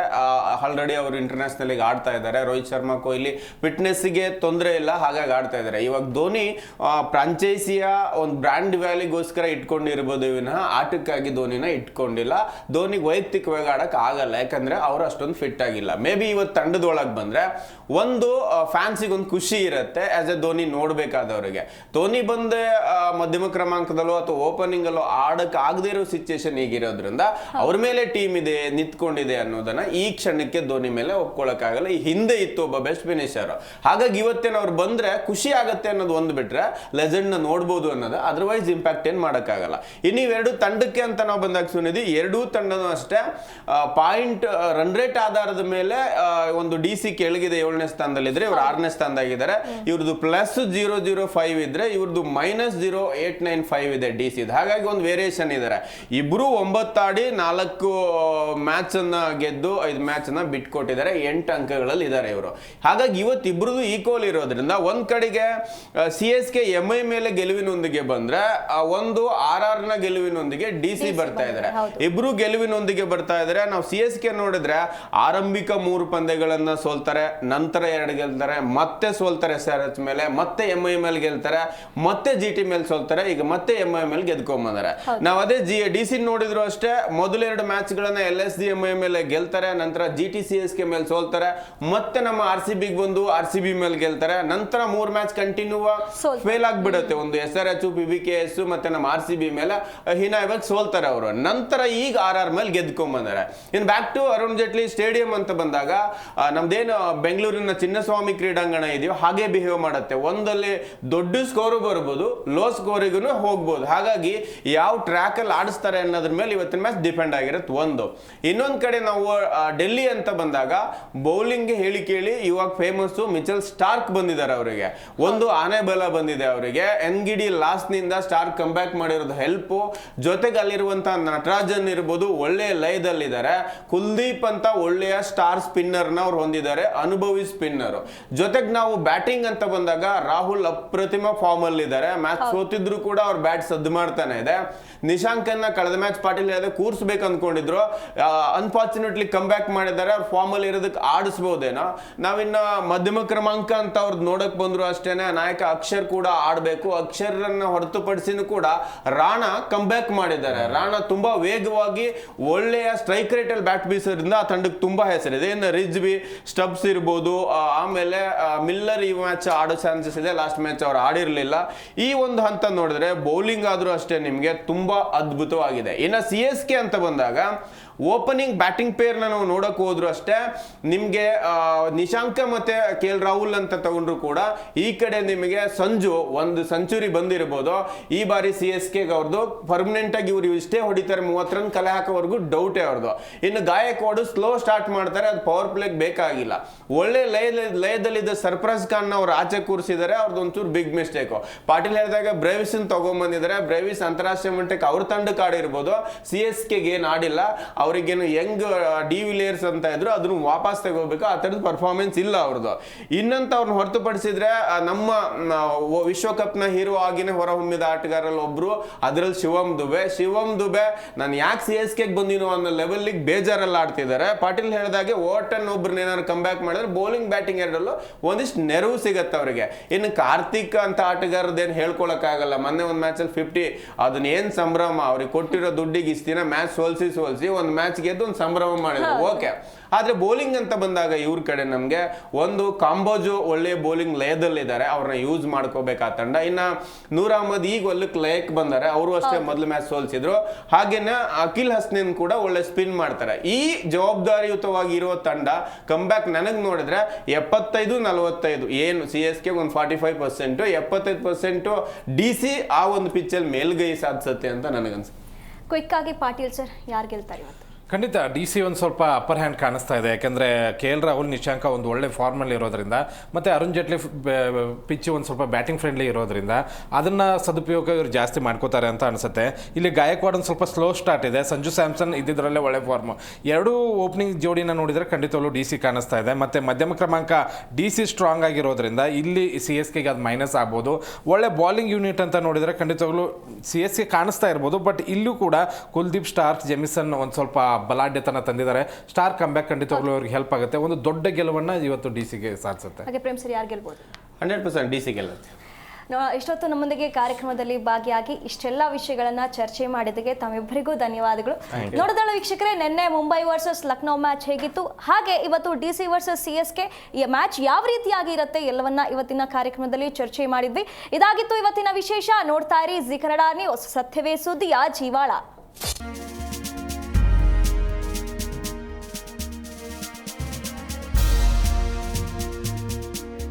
ಆಲ್ರೆಡಿ ಅವರು ಇಂಟರ್ನ್ಯಾಷನಲ್ಗೆ ಆಡ್ತಾ ಇದ್ದಾರೆ. ರೋಹಿತ್ ಶರ್ಮಾ, ಕೊಹ್ಲಿ ಫಿಟ್ನೆಸ್ಸಿಗೆ ತೊಂದರೆ ಇಲ್ಲ, ಹಾಗಾಗಿ ಆಡ್ತಾ ಇದ್ದಾರೆ. ಇವಾಗ ಧೋನಿ ಫ್ರಾಂಚೈಸಿಯ ಒಂದು ಬ್ರ್ಯಾಂಡ್ ವ್ಯಾಲಿಗೋಸ್ಕರ ಇಟ್ಕೊಂಡಿರ್ಬೋದು ವಿನಃ ಆಟಕ್ಕಾಗಿ ಧೋನಿನ ಇಟ್ಕೊಂಡಿಲ್ಲ. ಧೋನಿಗೆ ವೈಯಕ್ತಿಕವಾಗಿ ಆಡಕ್ಕೆ ಆಗಲ್ಲ, ಯಾಕಂದ್ರೆ ಅವರು ಅಷ್ಟೊಂದು ಫಿಟ್ ಆಗಿಲ್ಲ. ಮೇ ಬಿ ಇವತ್ತು ತಂಡದೊಳಗೆ ಬಂದ್ರೆ ಒಂದು ಫ್ಯಾನ್ಸಿಗೆ ಒಂದು ಖುಷಿ ಇರುತ್ತೆ, ಆಸ್ ಎ ಧೋನಿ ನೋಡ್ಬೇಕಾದವರಿಗೆ. ಧೋನಿ ಬಂದೆ ಮಧ್ಯಮ ಕ್ರಮಾಂಕದಲ್ಲೋ ಅಥವಾ ಓಪನಿಂಗ್ ಅಲ್ಲೋ ಆಡಕ್ ಆಗದೇ ಇರೋ ಸಿಚುಯೇಷನ್ ಈಗಿರೋದ್ರಿಂದ ಅವ್ರ ಮೇಲೆ ಟೀಮ್ ಇದೆ, ನಿಂತ್ಕೊಂಡಿದೆ ಅನ್ನೋದನ್ನ ಈ ಕ್ಷಣಕ್ಕೆ ಧೋನಿ ಮೇಲೆ ಒಪ್ಕೊಳಕ್ಕಾಗಲ್ಲ. ಈ ಹಿಂದೆ ಇತ್ತು ಒಬ್ಬ ಬೆಸ್ಟ್ ಫಿನಿಷರ್, ಹಾಗಾಗಿ ಇವತ್ತೇನು ಅವ್ರು ಬಂದ್ರೆ ಖುಷಿ ಆಗತ್ತೆ ಅನ್ನೋದು ಒಂದು ಬಿಟ್ರೆ ಲೆಜೆಂಡ್ ನ ನೋಡ್ಬೋದು ಅನ್ನೋದು, ಅದರ್ವೈಸ್ ಇಂಪ್ಯಾಕ್ಟ್ ಏನ್ ಮಾಡಕ್ಕಾಗಲ್ಲ. ಇನ್ನು ಇವೆರಡು ತಂಡಕ್ಕೆ ಅಂತ ನಾವು ಬಂದಾಗ ಸುನಿಧಿ, ಎರಡೂ ತಂಡನೂ ಅಷ್ಟೇ ಪಾಯಿಂಟ್ ರನ್ ರೇಟ್ ಆಧಾರದ ಮೇಲೆ ಒಂದು DC ಕೆಳಗಿದೆ 7ನೇ ಸ್ಥಾನದಲ್ಲಿದ್ರೆ ಇವ್ರು 6ನೇ ಸ್ಥಾನದಾಗಿದ್ದಾರೆ. ಇವ್ರದ್ದು +005 ಇದ್ರೆ ಇವ್ರದ್ದು -0895 ಇದೆ DC. ಹಾಗಾಗಿ ಒಂದು ವೇರಿಯೇಷನ್ ಇದ್ದಾರೆ. ಇಬ್ರು 9 ಆಡಿ 4 ಮ್ಯಾಚ್ ಅನ್ನ ಗೆದ್ದು 5 ಮ್ಯಾಚ್ ಅನ್ನ ಬಿಟ್ಕೊಟ್ಟಿದ್ದಾರೆ. 8 ಅಂಕಗಳಲ್ಲಿ ಇದ್ದಾರೆ ಇವರು. ಹಾಗಾಗಿ ಇವತ್ತಿಬ್ರದ್ದು ಈಕ್ವಲ್ ಇರೋದ್ರಿಂದ ಒಂದ್ ಕಡೆಗೆ CSK MI ಮೇಲೆ ಗೆಲುವಿನೊಂದಿಗೆ ಬಂದ್ರೆ ಒಂದು RR ನ ಗೆಲುವಿನೊಂದಿಗೆ DC ಬರ್ತಾ ಇದ್ದಾರೆ. ಇಬ್ರು ಗೆಲುವಿನೊಂದಿಗೆ ಬರ್ತಾ ಇದ್ದಾರೆ. ನಾವು CSK ನೋಡಿದ್ರೆ ಆರಂಭಿಕ 3 ಪಂದ್ಯಗಳನ್ನ ಸೋಲ್ತಾರೆ, ನಂತರ 2 ಗೆಲ್ತಾರೆ, ಮತ್ತೆ ಸೋಲ್ತಾರೆ SRH ಮೇಲೆ, ಮತ್ತೆ MI ಮೇಲೆ ಗೆಲ್ತಾರೆ, ಮತ್ತೆ GT ಮೇಲೆ ಸೋಲ್ತಾರೆ, ಈಗ ಮತ್ತೆ MI ಮೇಲೆ ಗೆದ್ಕೊಂಡ್ಬಂದಾರೆ. ನಾವು ಅದೇ DC ನೋಡಿದ್ರು ಅಷ್ಟೇ, ಮೊದಲ 2 ಮ್ಯಾಚ್ ಗಳನ್ನ LSG MI ಮೇಲೆ ಗೆಲ್ತಾರೆ, ನಂತರ GT CSK ಮೇಲೆ ಸೋಲ್ತಾರೆ, ಮತ್ತೆ ನಮ್ಮ RCB ಬಂದು RCB ಮೇಲೆ ಗೆಲ್ತಾರೆ, ನಂತರ 3 ಮ್ಯಾಚ್ ಕಂಟಿನ್ಯೂ ಫೇಲ್ ಆಗ್ಬಿಡುತ್ತೆ. ಒಂದು SRH, PBKS ಮತ್ತೆ ನಮ್ಮ RCB ಮೇಲೆ ಹೀನಾಯವಾಗಿ ಸೋಲ್ತಾರೆ ಅವರು. ನಂತರ ಈಗ RR ಮೇಲೆ ಗೆದ್ಕೊಂಡ್ಬಂದಾರೆ. In back to Arun Jaitley stadium ಅಂತ ಬಂದಾಗ ನಮ್ದೇನು ಬೆಂಗಳೂರಿನ ಚಿನ್ನಸ್ವಾಮಿ ಕ್ರೀಡಾಂಗಣ ಇದೆಯೋ ಹಾಗೆ ಬಿಹೇವ್ ಮಾಡುತ್ತೆ. ಒಂದಲ್ಲಿ ದೊಡ್ಡ ಸ್ಕೋರ್ ಬರ್ಬೋದು, ಲೋ ಸ್ಕೋರಿಗೂ ಹೋಗ್ಬೋದು. ಹಾಗಾಗಿ ಯಾವ ಟ್ರ್ಯಾಕ್ ಅಲ್ಲಿ ಆಡಿಸ್ತಾರೆ ಅನ್ನೋದ್ರ ಮೇಲೆ ಇವತ್ತಿನ ಮ್ಯಾಚ್ ಡಿಪೆಂಡ್ ಆಗಿರುತ್ತೆ. ಇನ್ನೊಂದ್ ಕಡೆ ನಾವು ಡೆಲ್ಲಿ ಅಂತ ಬಂದಾಗ ಬೌಲಿಂಗ್ ಹೇಳಿ ಕೇಳಿ ಇವಾಗ ಫೇಮಸ್ ಮಿಚೆಲ್ ಸ್ಟಾರ್ಕ್ ಬಂದಿದ್ದಾರೆ. ಅವರಿಗೆ ಒಂದು ಆನೆ ಬಲ ಬಂದಿದೆ. ಅವರಿಗೆ ಎನ್ಗಿಡಿ ಲಾಸ್ಟ್ ನಿಂದ ಸ್ಟಾರ್ಕ್ ಕಮ್ ಬ್ಯಾಕ್ ಮಾಡಿರೋದು ಹೆಲ್ಪ್. ಜೊತೆಗೆ ಅಲ್ಲಿರುವಂತಹ ನಟರಾಜನ್ ಇರ್ಬೋದು, ಒಳ್ಳೆಯ ಲಯದಲ್ಲಿದ್ದಾರೆ. ಕುಲ್ದೀಪ್ ಅಂತ ಒಳ್ಳೆಯ ಸ್ಟಾರ್ ಸ್ಪಿನ್ನರ್ ನ ಅವ್ರು ಹೊಂದಿದ್ದಾರೆ, ಅನುಭವಿ ಸ್ಪಿನ್ನರ್. ಜೊತೆಗೆ ನಾವು ಬ್ಯಾಟಿಂಗ್ ಅಂತ ಬಂದಾಗ ರಾಹುಲ್ ಅಪ್ರತಿಮ ಫಾರ್ಮ್ ಅಲ್ಲಿ ಇದ್ದಾರೆ. ಮ್ಯಾಚ್ ಸೋತಿದ್ರು ಕೂಡ ಅವ್ರ ಬ್ಯಾಟ್ ಸದ್ದು ಮಾಡ್ತಾನೆ ಇದೆ. ನಿಶಾಂಕ್ ಅನ್ನ ಕಳೆದ ಮ್ಯಾಚ್ ಪಾಟೀಲ್ ಹೇಳಿದ್ರೆ ಕೂರ್ಸ್ಬೇಕು ಅನ್ಕೊಂಡಿದ್ರು, ಅನ್ಫಾರ್ಚುನೇಟ್ಲಿ ಕಮ್ ಬ್ಯಾಕ್ ಮಾಡಿದ್ದಾರೆ. ಅವ್ರ ಫಾರ್ಮ್ ಅಲ್ಲಿ ಇರೋದಕ್ಕೆ ಆಡಿಸಬಹುದೇನೋ. ನಾವಿನ್ನ ಮಧ್ಯಮ ಕ್ರಮಾಂಕ ಅಂತ ಅವ್ರದ್ದು ನೋಡಕ್ ಬಂದ್ರು ಅಷ್ಟೇನೆ. ನಾಯಕ ಅಕ್ಷರ್ ಕೂಡ ಆಡ್ಬೇಕು. ಅಕ್ಷರನ್ನ ಹೊರತುಪಡಿಸಿನೂ ಕೂಡ ರಾಣಾ ಕಮ್ ಬ್ಯಾಕ್ ಮಾಡಿದ್ದಾರೆ. ರಾಣಾ ತುಂಬಾ ವೇಗವಾಗಿ ಒಳ್ಳೆಯ ಸ್ಟ್ರೈಕ್ ರೇಟ್ ಅಲ್ಲಿ ಬ್ಯಾಟ್ ಬೀಸೋದ್ರಿಂದ ಆ ತಂಡಕ್ಕೆ ತುಂಬಾ ಹೆಸರಿದೆ. ಇನ್ನು ರಿಜ್ವಿ, ಸ್ಟಬ್ಸ್ ಇರ್ಬೋದು, ಆಮೇಲೆ ಮಿಲ್ಲರ್ ಈ ಮ್ಯಾಚ್ ಆಡೋ ಚಾನ್ಸಸ್ ಇದೆ. ಲಾಸ್ಟ್ ಮ್ಯಾಚ್ ಅವ್ರು ಆಡಿರ್ಲಿಲ್ಲ. ಈ ಒಂದು ಹಂತ ನೋಡಿದ್ರೆ ಬೌಲಿಂಗ್ ಆದ್ರೂ ಅಷ್ಟೇ ನಿಮ್ಗೆ ತುಂಬಾ ಅದ್ಭುತವಾಗಿದೆ. ಇನ್ನು CSK ಅಂತ ಬಂದಾಗ ಓಪನಿಂಗ್ ಬ್ಯಾಟಿಂಗ್ ಪೇರ್ ನಾವು ನೋಡಕ್ ಹೋದ್ರು ಅಷ್ಟೇ, ನಿಮ್ಗೆ ನಿಶಾಂಕ ಮತ್ತೆ KL ರಾಹುಲ್ ಅಂತ ತಗೊಂಡ್ರು ಕೂಡ ಈ ಕಡೆ ನಿಮಗೆ ಸಂಜು ಒಂದು ಸೆಂಚುರಿ ಬಂದಿರಬಹುದು. ಈ ಬಾರಿ CSK ಅವ್ರದ್ದು ಪರ್ಮನೆಂಟ್ ಆಗಿ ಇವ್ರು ಇಷ್ಟೇ ಹೊಡಿತಾರೆ, 30 ರನ್ ಕಲೆ ಹಾಕೋವರೆಗೂ ಡೌಟೇ ಅವ್ರದ್ದು. ಇನ್ನು ಗಾಯಕ್ವಾಡ್ ಸ್ಲೋ ಸ್ಟಾರ್ಟ್ ಮಾಡ್ತಾರೆ, ಅದು ಪವರ್ ಪ್ಲೇಗ್ ಬೇಕಾಗಿಲ್ಲ. ಒಳ್ಳೆ ಲಯದಲ್ಲಿದ್ದ ಸರ್ಫರಾಜ್ ಖಾನ್ ಅವ್ರು ಆಚೆ ಕೂರಿಸಿದ್ದಾರೆ. ಅವ್ರದ್ದು ಒಂಚೂರು ಬಿಗ್ ಮಿಸ್ಟೇಕ್. ಪಾಟೀಲ್ ಹೇಳಿದಾಗ ಬ್ರೇವಿಸ್ ತಗೊಂಡ್ಬಂದಿದ್ದಾರೆ. ಬ್ರೇವಿಸ್ ಅಂತಾರಾಷ್ಟ್ರೀಯ ಮಟ್ಟಕ್ಕೆ ಅವ್ರ ತಂಡಕ್ಕೆ ಆಡಿರ್ಬೋದು, CSKಗೆ ಏನು ಆಡಿಲ್ಲ. ಅವರಿಗೇನು ಯಂಗ್ ಡಿವಿಲಿಯರ್ಸ್ ಅಂತ ಇದ್ರು, ಅದನ್ನು ವಾಪಸ್ ತಗೋಬೇಕು. ಆ ತರದ ಪರ್ಫಾರ್ಮೆನ್ಸ್ ಇಲ್ಲ ಅವ್ರದ್ದು. ಇನ್ನಂತ ಅವ್ರನ್ನ ಹೊರತುಪಡಿಸಿದ್ರೆ ನಮ್ಮ ವಿಶ್ವಕಪ್ ನ ಹೀರೋ ಆಗಿನೇ ಹೊರಹೊಮ್ಮಿದ ಆಟಗಾರಲ್ಲಿ ಒಬ್ರು, ಅದ್ರಲ್ಲಿ ಶಿವಮ್ ದುಬೆ ನಾನು ಯಾಕೆ CSK ಬಂದಿನೋ ಅನ್ನೋ ಲೆವೆಲ್ ಬೇಜಾರಲ್ಲಿ ಆಡ್ತಿದ್ದಾರೆ. ಪಾಟೀಲ್ ಹೇಳಿದಾಗೆ ಓಟನ್ ಒಬ್ರನ್ನ ಏನಾದ್ರು ಕಮ್ ಬ್ಯಾಕ್ ಮಾಡಿದ್ರೆ ಬೌಲಿಂಗ್ ಬ್ಯಾಟಿಂಗ್ ಎರಡಲ್ಲೂ ಒಂದಿಷ್ಟು ನೆರವು ಸಿಗತ್ತೆ ಅವರಿಗೆ. ಇನ್ನು ಕಾರ್ತಿಕ್ ಅಂತ ಆಟಗಾರದೇನು ಹೇಳ್ಕೊಳಕ್ ಆಗಲ್ಲ. ಮೊನ್ನೆ ಒಂದು ಮ್ಯಾಚ್ ಅಲ್ಲಿ 50, ಅದನ್ನ ಏನ್ ಸಂಭ್ರಮ. ಅವ್ರಿಗೆ ಕೊಟ್ಟಿರೋ ದುಡ್ಡಿಗೆ ಇಷ್ಟ ದಿನ ಮ್ಯಾಚ್ ಸೋಲ್ಸಿ ಒಂದು ಮ್ಯಾಚ್ ಗೆದ್ದು ಒಂದು ಸಂಭ್ರಮ ಮಾಡಿದ್ರು. ಓಕೆ, ಆದ್ರೆ ಬೌಲಿಂಗ್ ಅಂತ ಬಂದಾಗ ಇವ್ರ ಕಡೆ ನಮ್ಗೆ ಒಂದು ಕಾಂಬೋಜು ಒಳ್ಳೆ ಬೌಲಿಂಗ್ ಲಯದಲ್ಲಿದ್ದಾರೆ, ಅವ್ರನ್ನ ಯೂಸ್ ಮಾಡ್ಕೋಬೇಕು ಆ ತಂಡ. ಇನ್ನ ನೂರ್ ಅಹಮದ್ ಈಗ ಒಲ್ಲಕ್ಕೆ ಲಯಕ್ಕೆ ಬಂದಾರೆ, ಅವರು ಅಷ್ಟೇ ಮೊದಲು ಮ್ಯಾಚ್ ಸೋಲ್ಸಿದ್ರು. ಹಾಗೇನೆ ಅಖಿಲ್ ಹಸ್ನೇನ್ ಕೂಡ ಒಳ್ಳೆ ಸ್ಪಿನ್ ಮಾಡ್ತಾರೆ. ಈ ಜವಾಬ್ದಾರಿಯುತವಾಗಿ ಇರೋ ತಂಡ ಕಮ್ ಬ್ಯಾಕ್ ನನಗ್ ನೋಡಿದ್ರೆ 75-45 ಏನು CSK ಒಂದು 45%, 75% DC ಆ ಒಂದು ಪಿಚ್ಚಲ್ಲಿ ಮೇಲ್ಗೈ ಸಾಧಿಸುತ್ತೆ ಅಂತ ನನಗನ್ಸುತ್ತೆ. ಕ್ವಿಕ್ ಆಗಿ ಪಾಟೀಲ್ ಸರ್, ಯಾರು ಗೆಲ್ತಾರೆ ಇವತ್ತು? ಖಂಡಿತ DC ಒಂದು ಸ್ವಲ್ಪ ಅಪ್ಪರ್ ಹ್ಯಾಂಡ್ ಕಾಣಿಸ್ತಾ ಇದೆ. ಯಾಕೆಂದರೆ KL ರಾಹುಲ್, ನಿಶಾಂಕ ಒಂದು ಒಳ್ಳೆ ಫಾರ್ಮಲ್ಲಿ ಇರೋದ್ರಿಂದ, ಮತ್ತು ಅರುಣ್ ಜೇಟ್ಲಿ ಪಿಚ್ಚು ಒಂದು ಸ್ವಲ್ಪ ಬ್ಯಾಟಿಂಗ್ ಫ್ರೆಂಡ್ಲಿ ಇರೋದ್ರಿಂದ ಅದನ್ನು ಸದುಪಯೋಗ ಇವರು ಜಾಸ್ತಿ ಮಾಡ್ಕೋತಾರೆ ಅಂತ ಅನಿಸುತ್ತೆ. ಇಲ್ಲಿ ಗಾಯಕ್ವಾಡ್ ಒಂದು ಸ್ವಲ್ಪ ಸ್ಲೋ ಸ್ಟಾರ್ಟ್ ಇದೆ. ಸಂಜು ಸ್ಯಾಮ್ಸನ್ ಇದ್ದಿದ್ರಲ್ಲೇ ಒಳ್ಳೆ ಫಾರ್ಮು. ಎರಡೂ ಓಪನಿಂಗ್ ಜೋಡಿನ ನೋಡಿದರೆ ಖಂಡಿತವಲ್ಲೂ DC ಕಾಣಿಸ್ತಾ ಇದೆ. ಮತ್ತು ಮಧ್ಯಮ ಕ್ರಮಾಂಕ DC ಸ್ಟ್ರಾಂಗ್ ಆಗಿರೋದ್ರಿಂದ ಇಲ್ಲಿ CSKಗೆ ಅದು ಮೈನಸ್ ಆಗ್ಬೋದು. ಒಳ್ಳೆ ಬಾಲಿಂಗ್ ಯೂನಿಟ್ ಅಂತ ನೋಡಿದರೆ ಖಂಡಿತವಾಗ್ಲೂ CSK ಕಾಣಿಸ್ತಾ ಇರ್ಬೋದು. ಬಟ್ ಇಲ್ಲೂ ಕೂಡ ಕುಲ್ದೀಪ್, ಸ್ಟಾರ್ಕ್, ಜೆಮಿಸನ್ ಒಂದು ಸ್ವಲ್ಪ ಬಲಾಢ್ಯತನ ತಂದಿದ್ದಾರೆ. ಸ್ಟಾರ್ ಕಮ್ ಬ್ಯಾಕ್ ಖಂಡಿತವಾಗ್ಲೂ ಅವ್ರಿಗೆ ಹೆಲ್ಪ್ ಆಗುತ್ತೆ. ಒಂದು ದೊಡ್ಡ ಗೆಲುವನ್ನು ಇವತ್ತು DCಗೆ ಸಾಧಿಸುತ್ತೆ. ಹಾಗೆ ಪ್ರೇಮ್ ಸರ್, ಯಾರು ಗೆಲ್ಬೋದು? 100% DC ಗೆಲ್ಲುತ್ತೆ. ಇಷ್ಟೊತ್ತು ನಮ್ಮೊಂದಿಗೆ ಕಾರ್ಯಕ್ರಮದಲ್ಲಿ ಭಾಗಿಯಾಗಿ ಇಷ್ಟೆಲ್ಲ ವಿಷಯಗಳನ್ನ ಚರ್ಚೆ ಮಾಡಿದ್ದಕ್ಕೆ ತಮ್ಮಿಬ್ಬರಿಗೂ ಧನ್ಯವಾದಗಳು. ನೋಡಿದಳ ವೀಕ್ಷಕರೇ, ನಿನ್ನೆ ಮುಂಬೈ ವರ್ಸಸ್ ಲಕ್ನೋ ಮ್ಯಾಚ್ ಹೇಗಿತ್ತು, ಹಾಗೆ ಇವತ್ತು DC ವರ್ಸಸ್ CSK ಈ ಮ್ಯಾಚ್ ಯಾವ ರೀತಿಯಾಗಿ ಇರುತ್ತೆ ಎಲ್ಲವನ್ನ ಇವತ್ತಿನ ಕಾರ್ಯಕ್ರಮದಲ್ಲಿ ಚರ್ಚೆ ಮಾಡಿದ್ವಿ. ಇದಾಗಿತ್ತು ಇವತ್ತಿನ ವಿಶೇಷ. ನೋಡ್ತಾ ಇರಿ ಜಿ ಕನ್ನಡ ನ್ಯೂಸ್, ಸತ್ಯವೇ ಸುದ್ದಿಯ ಜೀವಾಳ.